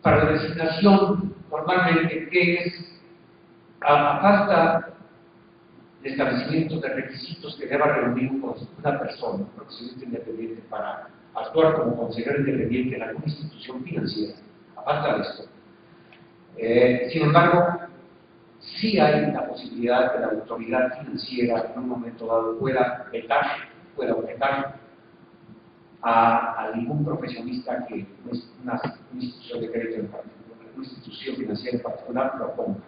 para la designación, normalmente, ¿qué es? A falta de establecimiento de requisitos que deba reunir una persona, un profesionista independiente, para actuar como consejero independiente en alguna institución financiera, a falta de esto. Sin embargo, sí hay la posibilidad que la autoridad financiera en un momento dado pueda objetar a ningún profesionista que una institución de crédito en particular, una institución financiera en particular proponga.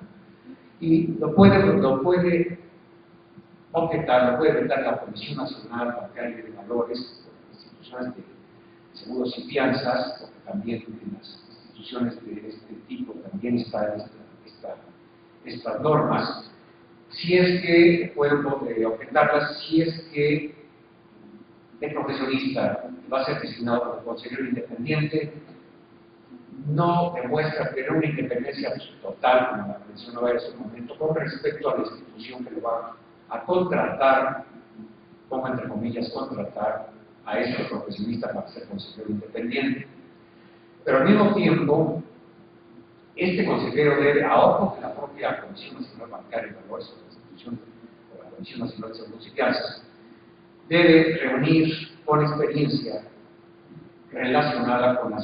Y lo puede objetar, lo puede vetar la Comisión Nacional Bancaria de Valores, instituciones de seguros y fianzas, porque también en las instituciones de este tipo también están estas normas, si es que pueden objetarlas, si es que el profesionista va a ser designado por el consejero independiente, no demuestra tener una independencia total, como la mencionaba en su momento, con respecto a la institución que le va a contratar, pongo entre comillas, contratar a este profesionista para ser consejero independiente. Pero al mismo tiempo, este consejero debe, a ojos de la propia Comisión Nacional Bancaria y Valores, o la institución, o la Comisión Nacional de Seguros y Fianzas, debe reunir con experiencia relacionada con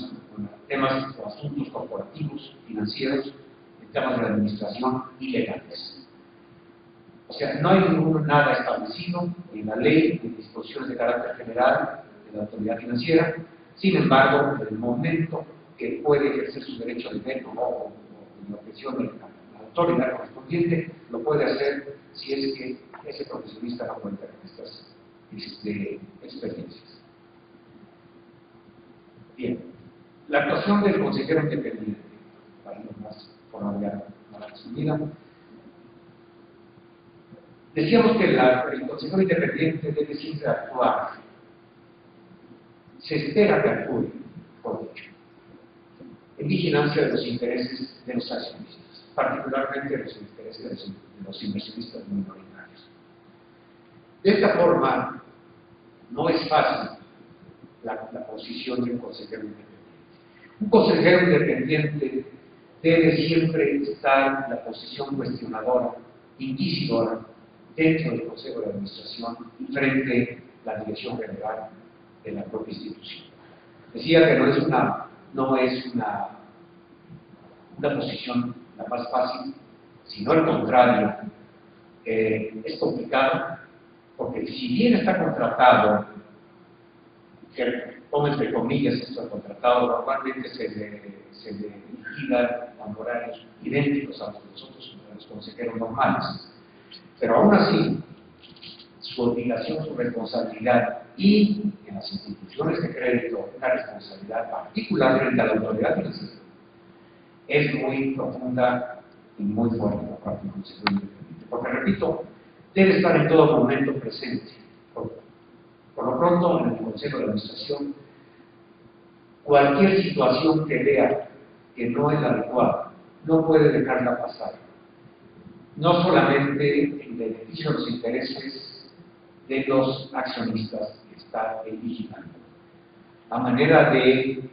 temas o asuntos corporativos, financieros, temas de administración y legales. O sea, no hay nada establecido en la ley, en disposiciones de carácter general de la autoridad financiera. Sin embargo, en el momento que puede ejercer su derecho de veto o en objeción de la autoridad correspondiente, lo puede hacer si es que ese profesionista no cuenta con estas experiencias. Bien, la actuación del consejero independiente, para ir más formalidad más resumida. Decíamos que el consejero independiente debe siempre actuar, se espera que actúe, por dicho, en vigilancia de los intereses de los accionistas, particularmente de los intereses de los inversionistas minoritarios. De esta forma, no es fácil la posición de un consejero independiente. Un consejero independiente debe siempre estar en la posición cuestionadora, inquisidora, dentro del Consejo de Administración y frente a la dirección general de la propia institución. Decía que no es una posición la más fácil, sino al contrario, es complicado, porque si bien está contratado, que pongo entre comillas esto al contratado, normalmente se le liquida honorarios idénticos a los consejeros normales. Pero aún así, su obligación, su responsabilidad y en las instituciones de crédito, una responsabilidad particular frente a la autoridad financiera, es muy profunda y muy fuerte por parte del consejero independiente. Porque, repito, debe estar en todo momento presente. Por lo pronto, en el Consejo de Administración, cualquier situación que vea que no es adecuada, no puede dejarla pasar. No solamente en beneficio de los intereses de los accionistas que está vigilando, a manera de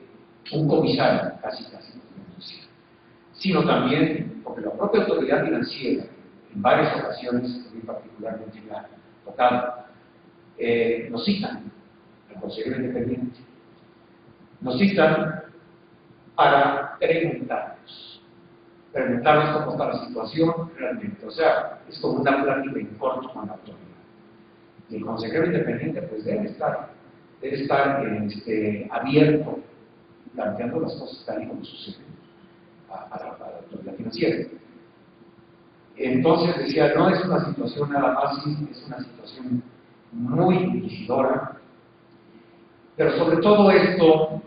un comisario, casi, sino también porque la propia autoridad financiera, en varias ocasiones, muy particularmente me ha tocado, nos citan al consejero independiente, nos citan para preguntarnos cómo está la situación realmente. O sea, es como una plática en corto con la autoridad. Y el consejero independiente pues debe estar abierto, planteando las cosas tal y como suceden a la autoridad financiera. Entonces decía, no es una situación nada fácil, es una situación muy inquisidora, pero sobre todo esto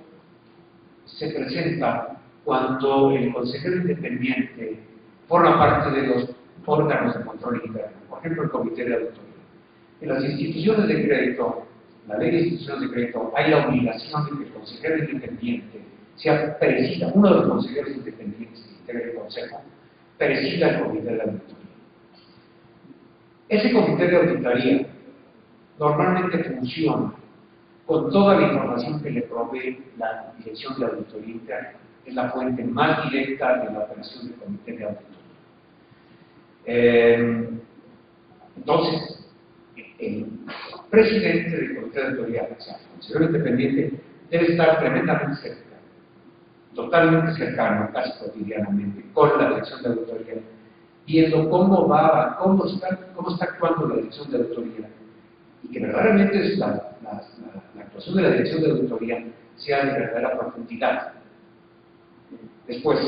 se presenta cuando el consejero independiente forma parte de los órganos de control interno, por ejemplo el comité de auditoría. En las instituciones de crédito, la ley de instituciones de crédito, hay la obligación de que el consejero independiente presida, uno de los consejeros independientes que integra el consejo, presida el comité de auditoría. Ese comité de auditoría normalmente funciona con toda la información que le provee la Dirección de Auditoría Interna. Es la fuente más directa de la operación del Comité de Auditoría. Entonces, el presidente del Comité de Auditoría, o sea, el consejero independiente, debe estar tremendamente cerca, totalmente cercano, casi cotidianamente, con la Dirección de Auditoría, viendo cómo está actuando la Dirección de Auditoría, y que verdaderamente la actuación de la Dirección de Auditoría sea de verdadera profundidad. Después,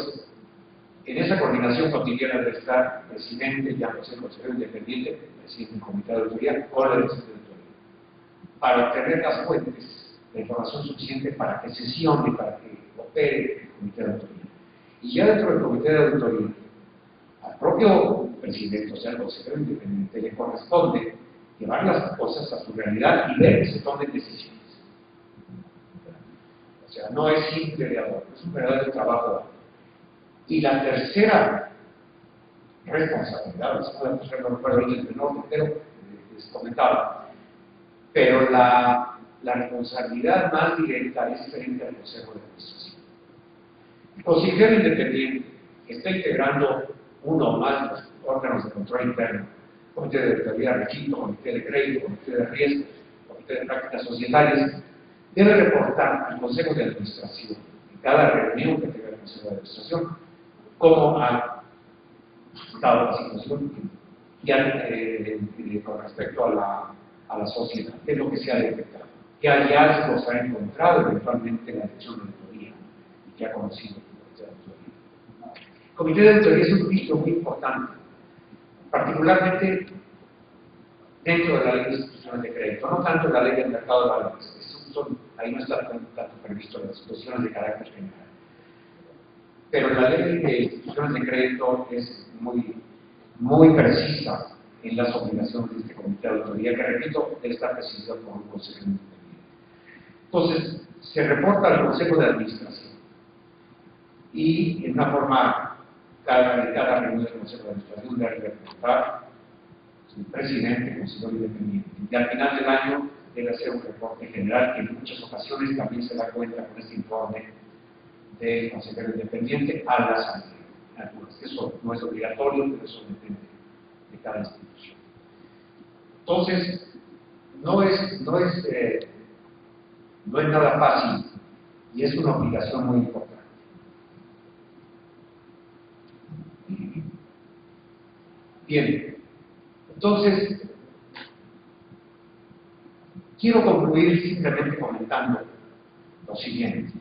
En esa coordinación cotidiana debe estar el presidente, ya no sé, el consejero independiente, el presidente del comité de auditoría, con la dirección de auditoría, para obtener las fuentes de información suficiente para que sesione, para que opere el comité de auditoría. Y ya dentro del comité de auditoría, al propio presidente, o sea, al consejero independiente, le corresponde llevar las cosas a su realidad y ver que se tomen decisiones. O sea, no es simple de adorno, es un verdadero trabajo. Y la tercera responsabilidad, la segunda tercera, no recuerdo el nombre, pero les comentaba, pero la responsabilidad más directa es frente al Consejo de Administración. El consejero independiente que está integrando uno o más de los órganos de control interno, comité de auditoría requisito, comité de crédito, comité de riesgos, comité de prácticas societarias, debe reportar al Consejo de Administración en cada reunión que tenga el Consejo de Administración cómo ha estado la situación con respecto a la sociedad, qué es lo que se ha detectado, qué hallazgos ha encontrado eventualmente la dirección de auditoría y que ha conocido el comité de auditoría. El comité de auditoría es un filtro muy importante, particularmente dentro de la ley de instituciones de crédito, no tanto en la ley del mercado de valores. Ahí no está tanto previsto las instituciones de carácter general. Pero la ley de instituciones de crédito es muy precisa en las obligaciones de este comité de auditoría, que repito, debe estar presidido por un consejo independiente. Entonces, se reporta al Consejo de Administración y en una forma, cada reunión del Consejo de Administración debe reportar el presidente, el consejero independiente. Y al final del año debe hacer un reporte general que en muchas ocasiones también se da cuenta con este informe del consejero independiente a la asamblea. Eso no es obligatorio, pero eso depende de cada institución. Entonces, no es nada fácil y es una obligación muy importante. Bien, entonces, quiero concluir simplemente comentando lo siguiente.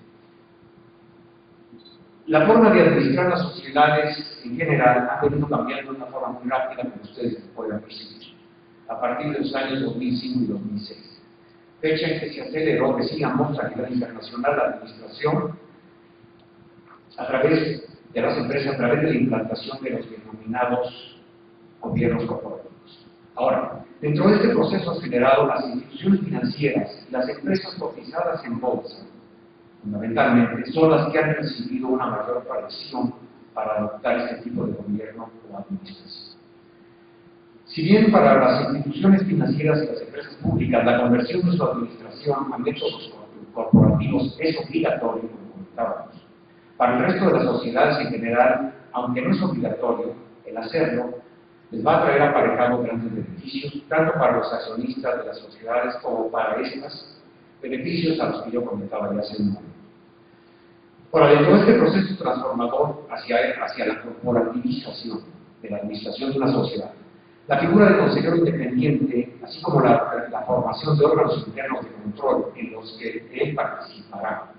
La forma de administrar las sociedades en general ha venido cambiando de una forma muy rápida, como ustedes pueden percibir, a partir de los años 2005 y 2006, fecha en que se aceleró, decíamos, a nivel internacional la administración a través de las empresas, a través de la implantación de los denominados gobiernos corporativos. Ahora, dentro de este proceso acelerado, las instituciones financieras y las empresas cotizadas en bolsa, fundamentalmente, son las que han recibido una mayor presión para adoptar este tipo de gobierno o administración. Si bien para las instituciones financieras y las empresas públicas la conversión de su administración a métodos corporativos es obligatorio, como comentábamos, para el resto de las sociedades en general, aunque no es obligatorio, el hacerlo les va a traer aparejado grandes beneficios, tanto para los accionistas de las sociedades como para estas, beneficios a los que yo comentaba ya hace un momento. Ahora, dentro de este proceso transformador hacia la corporativización de la administración de una sociedad, la figura del consejero independiente, así como la formación de órganos internos de control en los que él participará,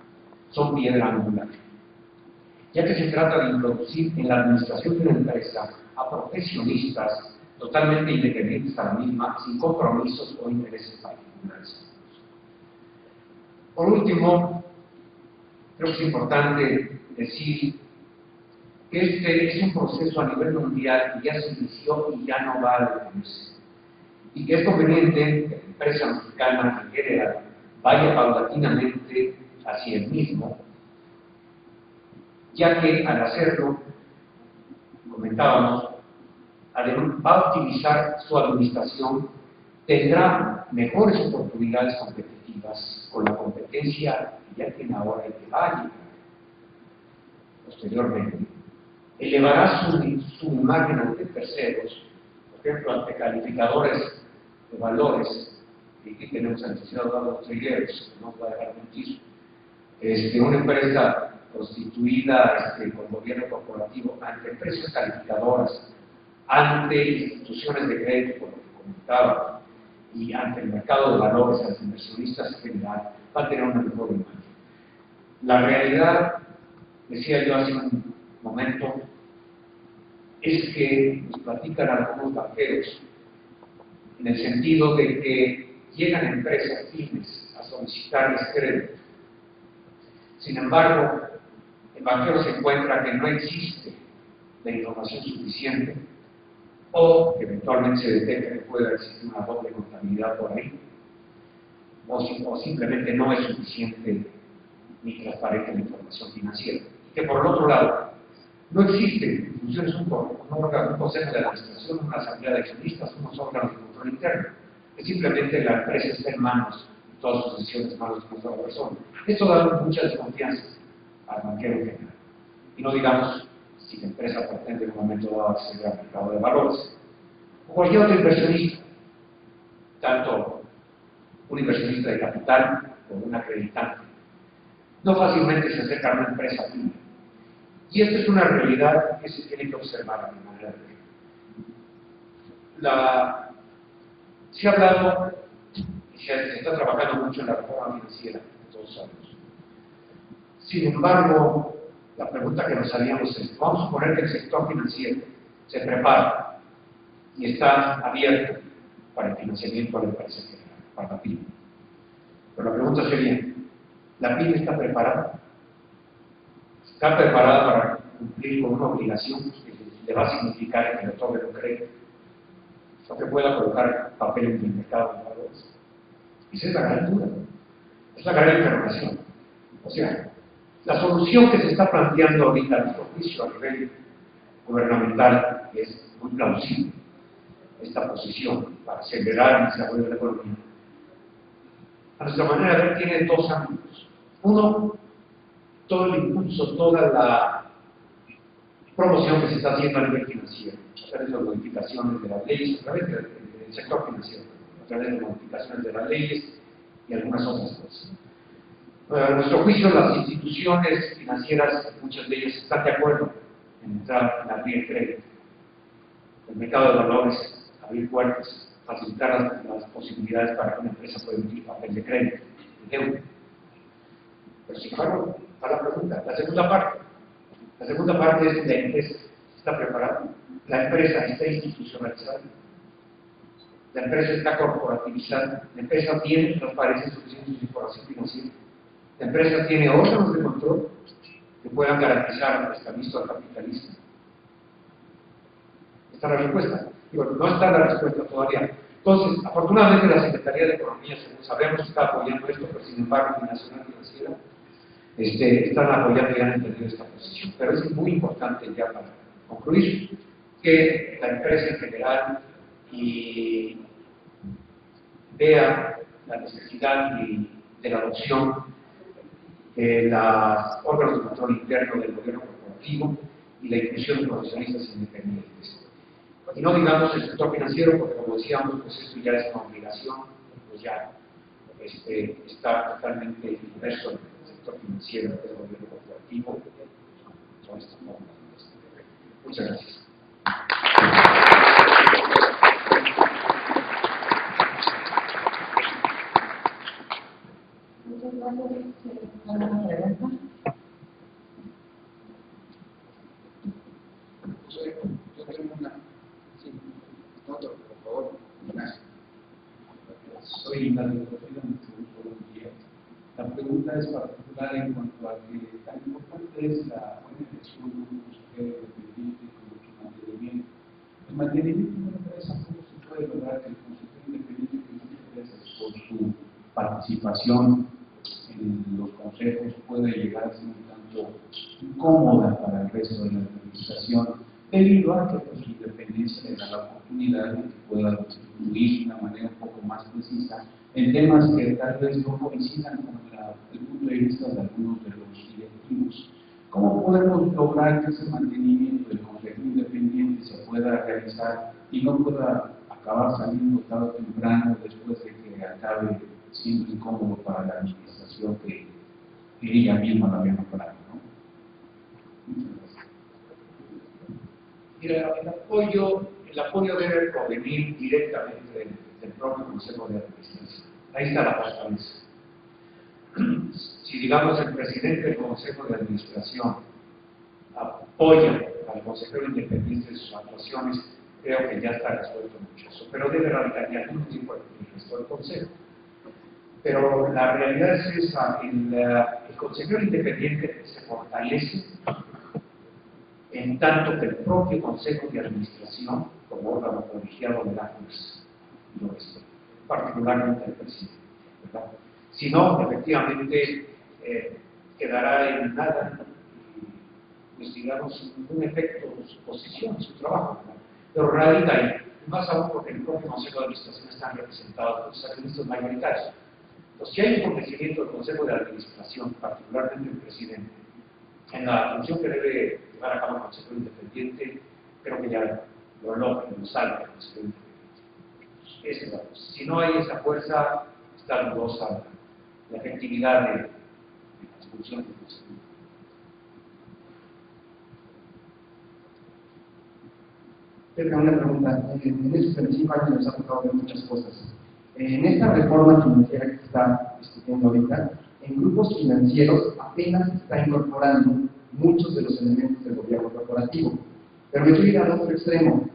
son piedra angular, ya que se trata de introducir en la administración de una empresa a profesionistas totalmente independientes a la misma, sin compromisos o intereses particulares. Por último, creo que es importante decir que este es un proceso a nivel mundial que ya se inició y ya no va a detenerse. Y que es conveniente que la empresa mexicana en general vaya paulatinamente hacia el mismo, ya que al hacerlo, comentábamos, va a optimizar su administración, tendrá mejores oportunidades competitivas con la competencia que ya tiene ahora y que va a llegar posteriormente. Elevará su imagen ante terceros, por ejemplo, ante calificadores de valores, y aquí tenemos al licenciado Eduardo Trigueros, que no va a dejar mentir, una empresa constituida con gobierno corporativo ante empresas calificadoras, ante instituciones de crédito, como lo que comentaba, y ante el mercado de valores, ante inversionistas en general, va a tener una mejor imagen. La realidad, decía yo hace un momento, es que nos platican algunos banqueros, en el sentido de que llegan empresas pymes a solicitarles crédito. Sin embargo, el banquero se encuentra que no existe la información suficiente o que eventualmente se detecta que pueda existir una doble contabilidad por ahí, o simplemente no es suficiente ni transparente la información financiera. Y que por el otro lado, no existe funciones un consejo de administración, una asamblea de accionistas, unos órganos de control interno. Es simplemente la empresa está en manos, en todas sus decisiones, en manos de una sola persona. Esto da mucha desconfianza al banquero en general. Y no digamos si la empresa pretende en un momento dado acceder al mercado de valores. O cualquier otro inversionista, tanto un inversionista de capital como un acreditante, no fácilmente se acerca a una empresa pyme. Y esta es una realidad que se tiene que observar a mi manera de ver. Se ha hablado y se está trabajando mucho en la reforma financiera de todos los años. Sin embargo, la pregunta que nos haríamos es, vamos a suponer que el sector financiero se prepara y está abierto para el financiamiento a la empresa general, para la PYME. Pero la pregunta sería, ¿la PYME está preparada? ¿Está preparada para cumplir con una obligación que le va a significar que le otorgue un crédito? ¿O que pueda colocar papel en el mercado de valores? Esa es la gran duda, es la gran interrogación. O sea, la solución que se está planteando ahorita a nuestro juicio a nivel gubernamental es muy plausible. Esta posición para acelerar el desarrollo de la economía, a nuestra manera de ver, tiene dos ámbitos. Uno, todo el impulso, toda la promoción que se está haciendo a nivel financiero, a través de las modificaciones de las leyes, a través del sector financiero, a través de modificaciones de las leyes y algunas otras cosas. A nuestro juicio, las instituciones financieras, muchas de ellas están de acuerdo en entrar en abrir crédito. El mercado de valores, abrir puertas, facilitar las posibilidades para que una empresa pueda emitir papel de crédito, de deuda. Pero sin embargo, está la pregunta, la segunda parte. La segunda parte es la empresa está preparada, la empresa está institucionalizada, la empresa está corporativizada, la empresa tiene transparencia suficiente de información financiera, la empresa tiene órganos de control que puedan garantizar el estabilismo capitalista. Esta es la respuesta. Digo, no está la respuesta todavía. Entonces, afortunadamente la Secretaría de Economía, según sabemos, está apoyando esto, pero sin embargo, la Nacional Financiera están apoyando y han entendido esta posición. Pero es muy importante ya para concluir que la empresa en general vea la necesidad de la adopción de los órganos de control interno del gobierno corporativo y la inclusión de profesionistas independientes. Y no digamos el sector financiero, porque como decíamos, pues esto ya es una obligación, pues ya está totalmente inmerso en el sector financiero del gobierno corporativo. Muchas gracias. Muchas gracias. ¿Alguna pregunta? Yo tengo una. Sí, otro, por favor. Gracias. Soy Ignacio Cofina, buenos días. La pregunta es particular en cuanto a que tan importante es la elección de un consejero independiente como su mantenimiento. El mantenimiento de una empresa, ¿cómo se puede lograr que el consejero independiente de una empresa, por su participación en los consejos, pueda llegar a ser un tanto incómoda para el resto de la administración, debido a que pues, su independencia le da la oportunidad de que pueda contribuir de una manera un poco más precisa en temas que tal vez no coincidan con el punto de vista de algunos de los directivos? ¿Cómo podemos lograr que ese mantenimiento del consejo independiente se pueda realizar y no pueda acabar saliendo tarde o temprano después de que acabe siendo incómodo para la administración que ella misma la había nombrado, ¿no? Muchas gracias. Mira, el apoyo debe provenir directamente del propio Consejo de Administración. Ahí está la fortaleza. Si, digamos, el presidente del Consejo de Administración apoya al consejero independiente de sus actuaciones, creo que ya está resuelto mucho eso, pero debe radicar ya algún tiempo el resto del consejo. Pero la realidad es esa, el consejero independiente se fortalece en tanto que el propio consejo de administración, como órgano colegiado de la fuerza, lo es, particularmente el presidente, ¿verdad? Si no, efectivamente, quedará en nada, pues digamos, sin ningún efecto su posición, su trabajo, ¿verdad? Pero radica ahí, más aún porque el propio consejo de administración está representado por los accionistas mayoritarios. Entonces, si hay un convencimiento del consejo de administración, particularmente el presidente, en la función que debe llevar a cabo el consejo independiente, creo que ya lo logra, lo salva el consejo independiente. Esa es la cosa. Si no hay esa fuerza, está dudosa la efectividad de las funciones del consejo independiente. Pedro, una pregunta. En estos 25 años nos ha tocado ver muchas cosas. En esta reforma financiera que se está discutiendo ahorita, en grupos financieros apenas se está incorporando muchos de los elementos del gobierno corporativo. Pero me quiero ir al otro extremo.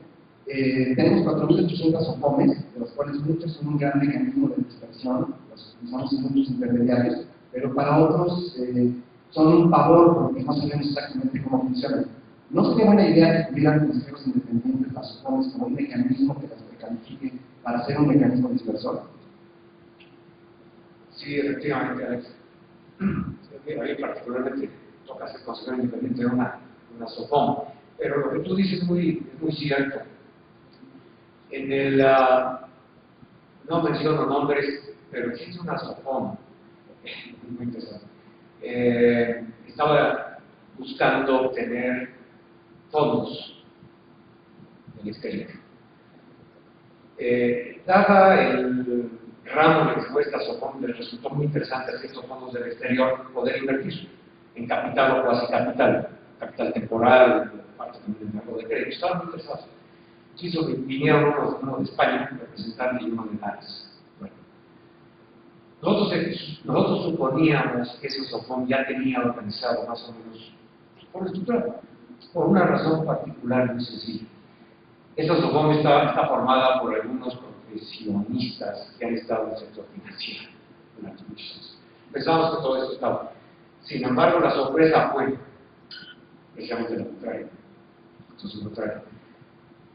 Tenemos 4.800 OPOMES, de los cuales muchos son un gran mecanismo de dispersión, los utilizamos en muchos intermediarios, pero para otros son un pavor porque no sabemos exactamente cómo funcionan. ¿No sería buena idea que tuvieran consejeros independientes las OPOMES como un mecanismo que las precalifique para ser un mecanismo dispersor? Sí, efectivamente, Alex. A mí particularmente toca ser consejero independiente de una SOFOM, pero lo que tú dices es muy cierto. En el, no menciono nombres, pero existe una SOFOM, muy interesante. Estaba buscando obtener fondos del exterior. Dada el ramo de expuesta SOFOM, les resultó muy interesante a ciertos fondos del exterior poder invertir en capital o cuasi capital temporal, parte también del marco de crédito. Estaban muy interesados. Vinieron uno de España, un representante, y uno de Gales. Bueno, nosotros suponíamos que ese SOFOM ya tenía organizado más o menos por estructura, por una razón particular muy sencilla. Esta SOFOM está formada por algunos profesionistas que han estado en el sector financiero durante muchos años. Pensamos que todo esto estaba. Sin embargo, la sorpresa fue precisamente lo contrario. Entonces, lo contrario.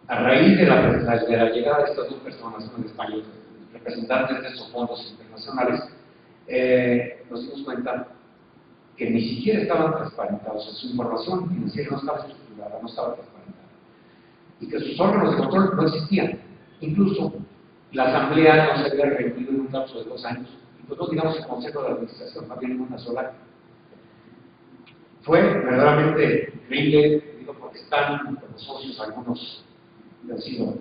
A raíz de la llegada de estas dos personas, uno de España y otro, representantes de esos fondos internacionales, nos dimos cuenta que ni siquiera estaban transparentados, o sea, su información financiera no estaba estructurada, no estaba transparentada, y que sus órganos de control no existían. Incluso la asamblea no se había reunido en un lapso de 2 años, y pues no digamos el consejo de administración, no había ninguna sola. Fue verdaderamente increíble, digo, porque están como socios algunos que han sido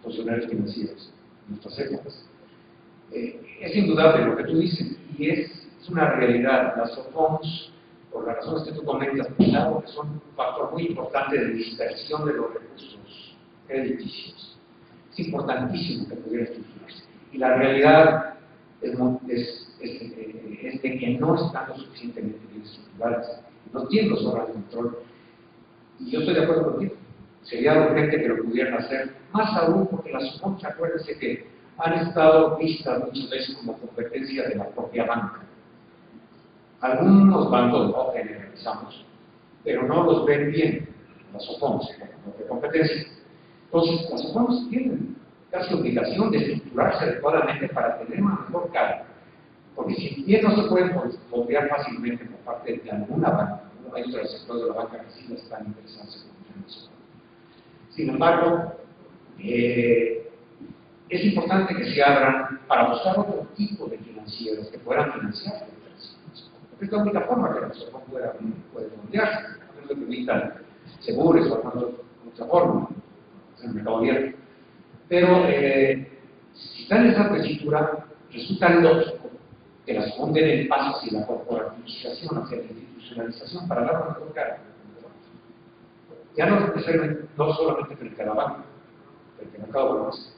funcionarios financieros en nuestras épocas. Es indudable lo que tú dices, y es una realidad. Las SOFOMs, por las razones que tú comentas, claro que son un factor muy importante de dispersión de los recursos crediticios. Es importantísimo que pudiera estructurarse. Y la realidad es de que no están lo suficientemente bien estructuradas, no tienen los órganos de control. Y yo estoy de acuerdo contigo. Sería urgente que lo pudieran hacer, más aún porque las SOFOMs, acuérdense que han estado vistas muchas veces como competencia de la propia banca. Algunos bancos no generalizamos, pero no los ven bien, las SOFOMs, como propia competencia. Entonces, las SOFOMs tienen casi obligación de estructurarse adecuadamente para tener una mejor cara. Porque si bien no se pueden fondear fácilmente por parte de alguna banca, ¿no? Hay otros sectores de la banca que sí están interesados en eso. Sin embargo, es importante que se abran para buscar otro tipo de financieros que puedan financiar. Porque es la única forma que la SOFOM puede fondearse, a menos que permitan seguros o alguna otra forma, en el mercado abierto. Pero si están en esa tesitura, resulta lógico que las SOFOM den el paso hacia la corporativización, hacia la institucionalización, para dar una mejor cara. Ya no solamente frente a la banca, frente al mercado balance,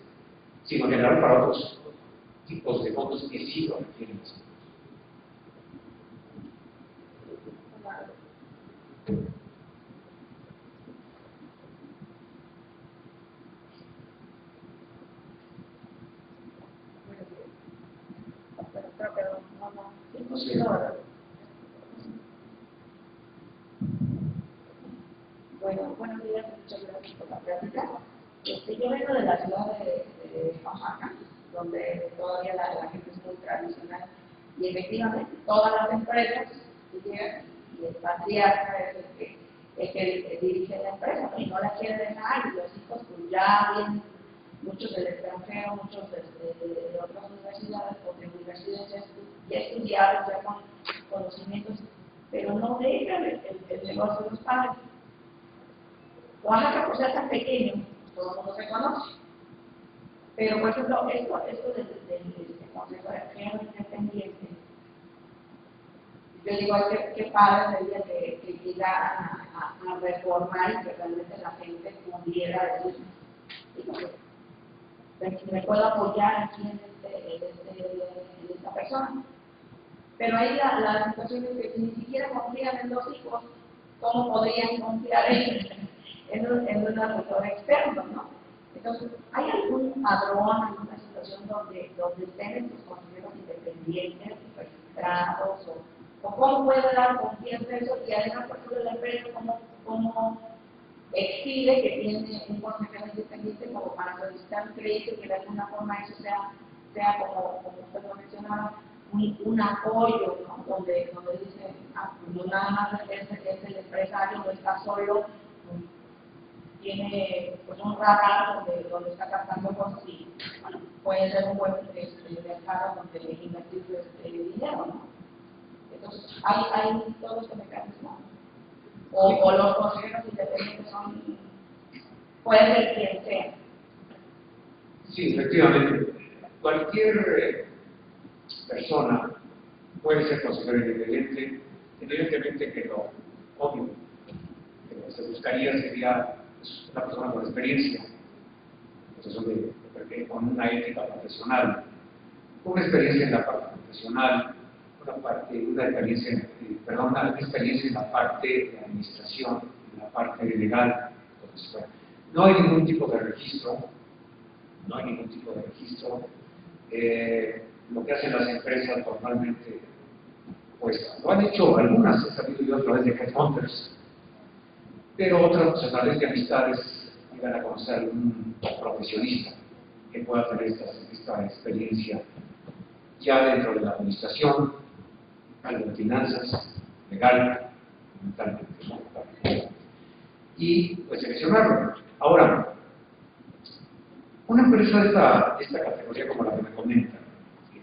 sino en general para otros tipos de fondos que sí lo requieren. No sé. Bueno, buenos días, muchas gracias por la plática. Yo vengo de la ciudad de Oaxaca, donde todavía la gente es muy tradicional y efectivamente todas las empresas llegan y el patriarca es el que dirige la empresa, ¿no? Y no la quiere dejar, y los hijos pues ya vienen muchos del extranjero, muchos de otras universidades o de universidades ya estudiados, ya con conocimientos, pero no dejan el negocio de los padres. Oaxaca, por ser tan pequeño, todo el mundo se conoce. Pero, por ejemplo, esto del Consejo de Acción Independiente, yo digo, qué padre sería que llegaran a reformar y que realmente la gente pudiera decir, me puedo apoyar aquí en esta persona. Pero ahí la situación es que si ni siquiera confían en los hijos, ¿cómo podrían confiar en un asesor externo, ¿no? Entonces, ¿hay algún padrón, alguna situación donde estén estos consejeros independientes, registrados, o cómo puede dar confianza eso? Y además, por ejemplo, la empresa, ¿cómo exige que tiene un consejero independiente como para solicitar un crédito y que de alguna forma eso sea como usted lo mencionaba, un apoyo, ¿no? Donde dice, no nada más es el empresario, no está solo, tiene pues un radar donde está captando cosas y bueno, puede ser un buen mercado donde invertir dinero, ¿no? Entonces, hay todo este mecanismo. O los consejeros independientes puede ser quien sea. Sí, efectivamente. Cualquier persona puede ser consejero independiente, evidentemente que lo obvio que se buscaría sería una persona con experiencia, con una ética profesional, con una experiencia en la parte profesional, una experiencia en la parte de administración, en la parte legal. Entonces, no hay ningún tipo de registro, lo que hacen las empresas normalmente, pues lo han hecho algunas, he sabido yo a través de headhunters, pero otras pues, a través de amistades llegan a conocer a algún profesionista que pueda tener esta experiencia ya dentro de la administración, algo de finanzas, legal, mentalmente, y pues seleccionarlo. Ahora, una empresa de esta categoría como la que me comenta, que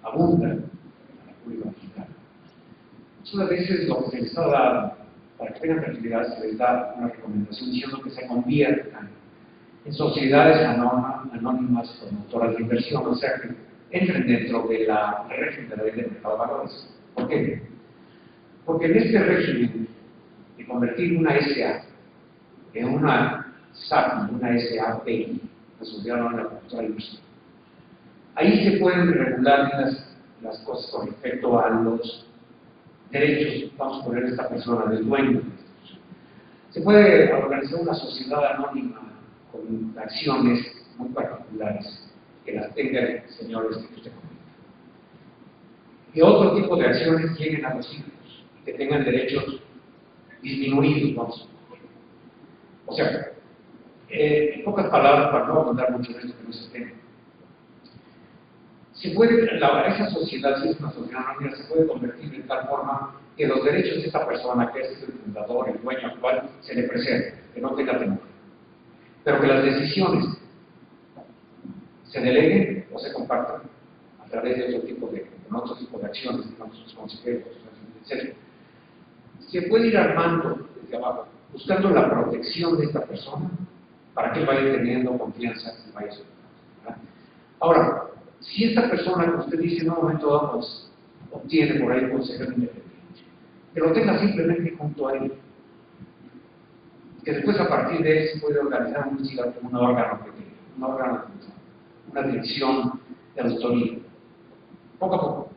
abunda en la República Mexicana, muchas veces lo que se les está dando, para que tengan tranquilidad, se les da una recomendación diciendo que se conviertan en sociedades anónimas promotoras de inversión, o sea que entren dentro de la régimen de la ley de mercado de valores. ¿Por qué? Porque en este régimen de convertir una SA en una SAPI, una SAPI, la Sociedad Anónima Promotora de Inversión, ahí se pueden regular las cosas con respecto a los derechos, vamos a poner esta persona, del dueño de la institución. Se puede organizar una sociedad anónima con acciones muy particulares que las tengan señores que usted comenta. Que otro tipo de acciones lleguen a los hijos, que tengan derechos disminuidos, vamos a poner. O sea, en pocas palabras, para no abundar mucho en esto que no se tema, se puede, esa sociedad, si es una sociedad anónima, se puede convertir de tal forma que los derechos de esta persona, que es el fundador, el dueño actual, se le preserven, que no tenga temor. Pero que las decisiones se deleguen o se compartan a través de otro tipo de acciones, digamos, los consejeros, etc. Se puede ir armando desde abajo, buscando la protección de esta persona para que vaya teniendo confianza y vaya soltando. Ahora, si esta persona que usted dice en un momento dado pues, obtiene por ahí un consejero independiente, que lo tenga simplemente junto a él, que después a partir de él se puede organizar un órgano pequeño, una dirección de auditoría, poco a poco.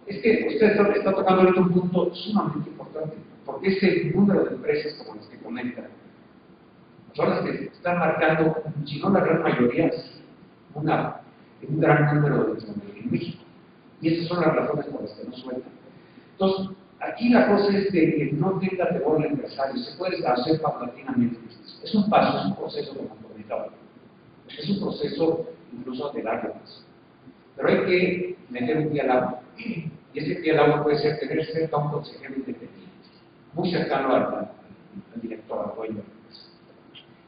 Es que usted está tocando ahorita un punto sumamente importante, porque ese número de empresas como las que comentan son las que están marcando, si no la gran mayoría, un gran número de en México. Y esas son las razones por las que no sueltan. Entonces, aquí la cosa es de que no tenga temor el empresario, se puede hacer paulatinamente. Es un paso, es un proceso como comentaba. Es un proceso incluso de largo plazo. Pero hay que meter un pie al agua. Y ese pie al agua puede ser tener cerca a un consejero independiente, muy cercano al director, al dueño de la empresa.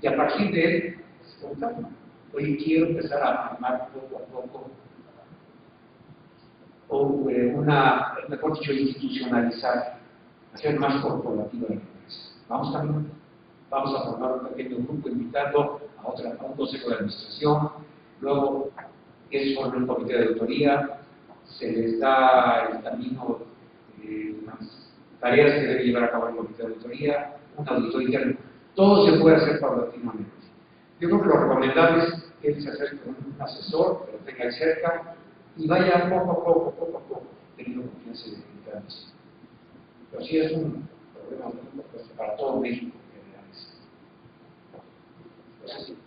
Y a partir de él, se pregunta, oye, quiero empezar a armar poco a poco, o mejor dicho, institucionalizar, hacer más corporativa la empresa. Vamos caminando. Vamos a formar un pequeño grupo invitando a un consejo de administración, luego es formar un comité de auditoría, se les da el camino, las tareas que debe llevar a cabo el comité de auditoría, un auditor interno. Todo se puede hacer paulatinamente. Yo creo que lo recomendable es que él se acerque con un asesor, que lo tenga ahí cerca, y vaya poco a poco, teniendo confianza y dignidad. Pero sí es un problema muy importante para todo México.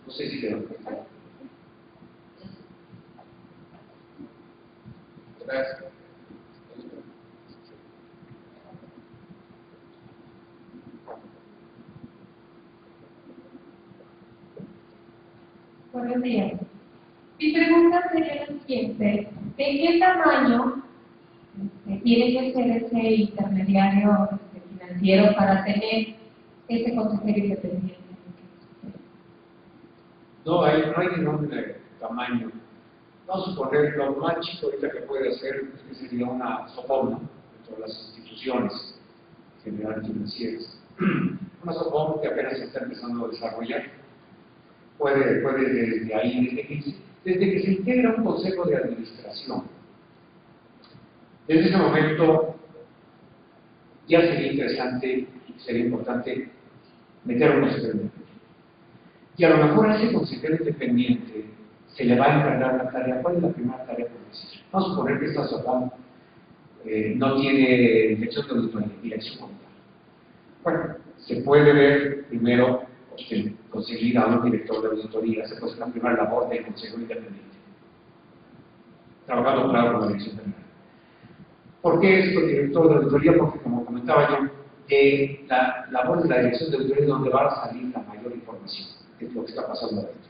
No sé si quedó claro. Gracias. Buenos días. Mi pregunta sería la siguiente: ¿de qué tamaño tiene que ser ese intermediario financiero para tener ese consejero independiente? No hay ningún tamaño. Vamos a suponer lo más chico ahorita que puede hacer es que sería una SOFOM, ¿no? Dentro de las instituciones generales financieras. Una SOFOM que apenas se está empezando a desarrollar. Puede desde ahí, desde que se integra un consejo de administración. Desde ese momento ya sería interesante y sería importante meter a un consejero independiente. Y a lo mejor a ese consejero independiente se le va a encargar la tarea. ¿Cuál es la primera tarea por decir? Vamos a suponer que esta SOFOM no tiene dirección de auditoría, dirección contable. Bueno, se puede ver primero, conseguir a un director de auditoría, se puede hacer la primera labor del consejero independiente, trabajando claro con la dirección general. ¿Por qué es el director de auditoría? Porque, como comentaba yo, la labor de la dirección de auditoría es donde va a salir la mayor información de lo que está pasando adentro.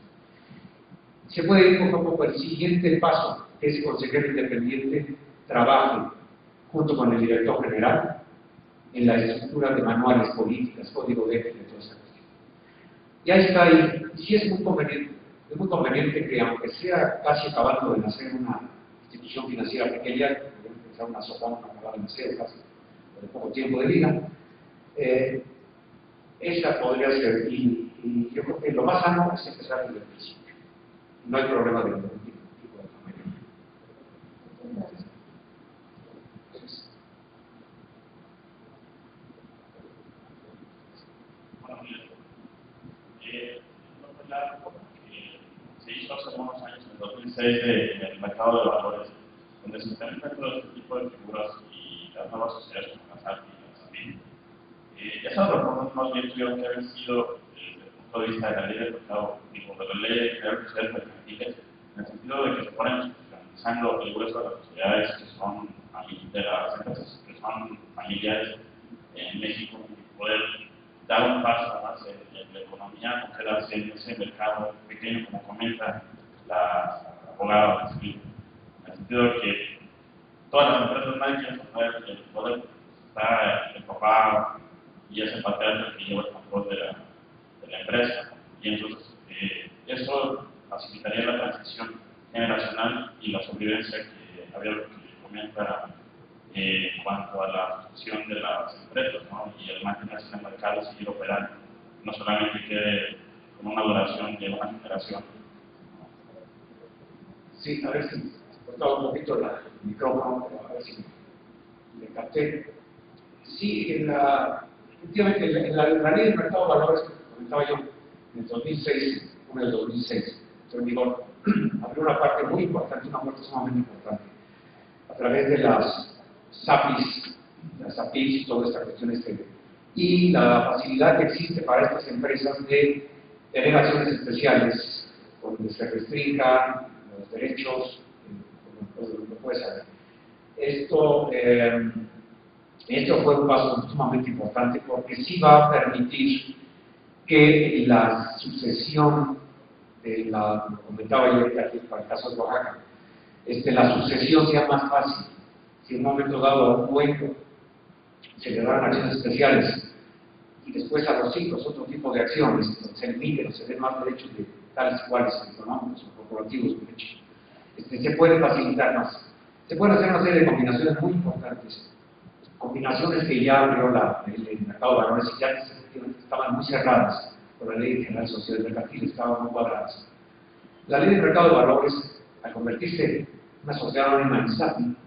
Se puede ir poco a poco. El siguiente paso, que ese consejero independiente trabaje junto con el director general en la estructura de manuales, políticas, código de ética y toda esa cuestión. Ya está ahí. Y sí es muy conveniente que, aunque sea casi acabando de nacer una institución financiera pequeña, podemos pensar una SOFOM acabada de nacer, casi de poco tiempo de vida, esa podría ser. Y yo creo que lo más sano es empezar desde el principio. No hay problema de ningún tipo de tamaño. La reforma que se hizo hace algunos años, en 2006, en el mercado de valores, donde se implementan todo este tipo de figuras y las nuevas sociedades como las AFI y las AFI. Esas reformas más bien tuvieron que haber sido, desde el punto de vista de la ley del mercado público, de la ley de crear sociedades mercantiles, en el sentido de que se ponen institucionalizando el grueso de las sociedades que son de las empresas que son familiares en México, y poder dar un paso más en la economía, no quedarse en ese mercado pequeño, como comenta la abogada, en el sentido de que todas las empresas nadie quiere tomar el poder, está el papá y ese patriarca que lleva el control de la empresa, y entonces eso facilitaría la transición generacional y la sobrevivencia que había que comenta en cuanto a la sucesión de las empresas, ¿no? Y el mantenerse en el mercado y seguir operando, no solamente quede con una duración de una generación. Sí, a ver si cortaba un poquito el micrófono, a ver si le capté. Sí, efectivamente, en la ley del mercado de valores que comentaba yo, en el 2006, en el 2006, entró en vigor, abrió una parte muy importante, una parte sumamente importante, a través de las SAPIs y toda esta cuestión y la facilidad que existe para estas empresas de tener acciones especiales donde se restrinjan los derechos, como puede saber. esto fue un paso sumamente importante porque sí va a permitir que la sucesión lo comentaba yo aquí para el caso de Oaxaca, la sucesión sea más fácil. Si en un momento dado a un hueco se le dan acciones especiales y después a los hijos otro tipo de acciones, se limiten o se den más derechos de tales iguales, económicos o corporativos, de hecho, se puede facilitar más. Se pueden hacer una serie de combinaciones muy importantes, combinaciones que ya abrió el mercado de valores y ya estaban muy cerradas por la Ley General Social Mercantil, estaban muy cuadradas. La Ley del Mercado de Valores, al convertirse en una sociedad anónima en SAPI,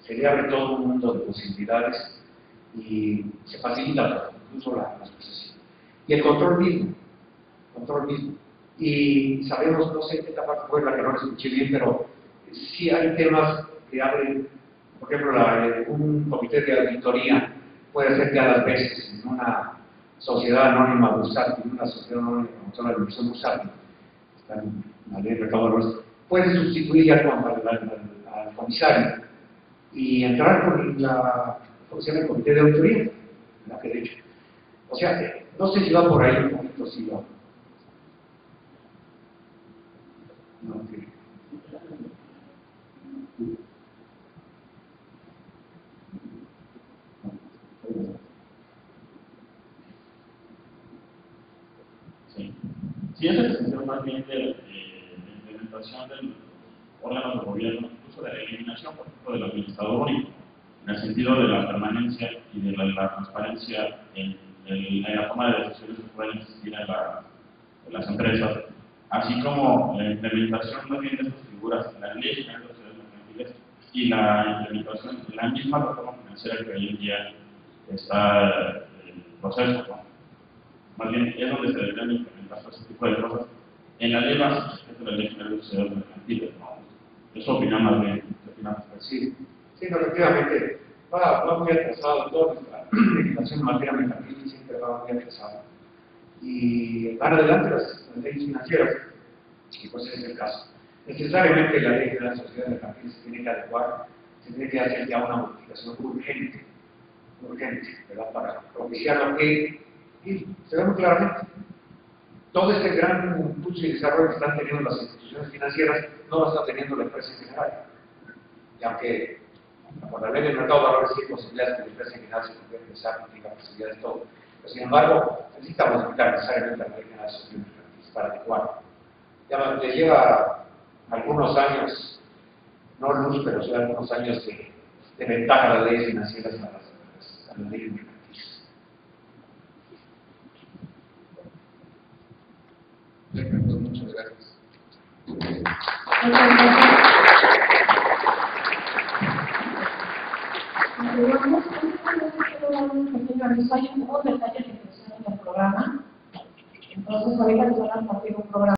se le abre todo un mundo de posibilidades y se facilita incluso la sucesión. Y el control mismo. Y sabemos, no sé qué etapa fue la que no lo escuché bien, pero sí hay temas que abren, por ejemplo, un comité de auditoría puede hacer que a las veces en una sociedad anónima bursátil, en una sociedad anónima promotora de inversión bursátil, está en la ley de mercado de valores, puede sustituir ya al comisario y entrar con el comité de auditoría, la que de hecho. O sea, no sé si va por ahí un poquito, si va. No, okay. Sí, es el sentido más bien de la implementación de los órganos de gobierno, incluso de la eliminación, por ejemplo, del administrador único, en el sentido de la permanencia y de la transparencia en la toma de decisiones que pueden existir en las empresas, así como la implementación más bien de estas figuras en la Ley General de Sociedades Mercantiles y la implementación de la misma reforma financiera que hoy en día está en proceso, ¿no? Más bien es donde se deberían implementar todo ese tipo de cosas en la ley básica de la Ley General de Sociedades Mercantiles, ¿no? Es su opinión más bien. Sí, efectivamente, va muy atrasado, toda nuestra legislación en materia mercantil siempre va muy atrasada. Y van adelante las leyes financieras, y pues ese es el caso. Necesariamente la Ley General de Sociedades Mercantiles se tiene que adecuar, se tiene que hacer ya una modificación urgente, ¿verdad? Para propiciar lo que se ve muy claramente. Todo este gran impulso y desarrollo que están teniendo las instituciones financieras no lo está teniendo la empresa en general. Y aunque por la ley del mercado de valores sí hay posibilidades que la empresa en general se convierta en SAP y tenga posibilidades de todo, pero sin embargo necesita modificar necesariamente la ley general de sociedades mercantiles para adecuar. Ya le lleva algunos años, no luz, pero sí algunos años de ventaja a las leyes financieras a las leyes mercantiles. Perfecto, muchas gracias. Continuamos. Un pequeño aviso, hay un detalles que mencionan en el programa. Entonces, ahorita les van a compartir un programa.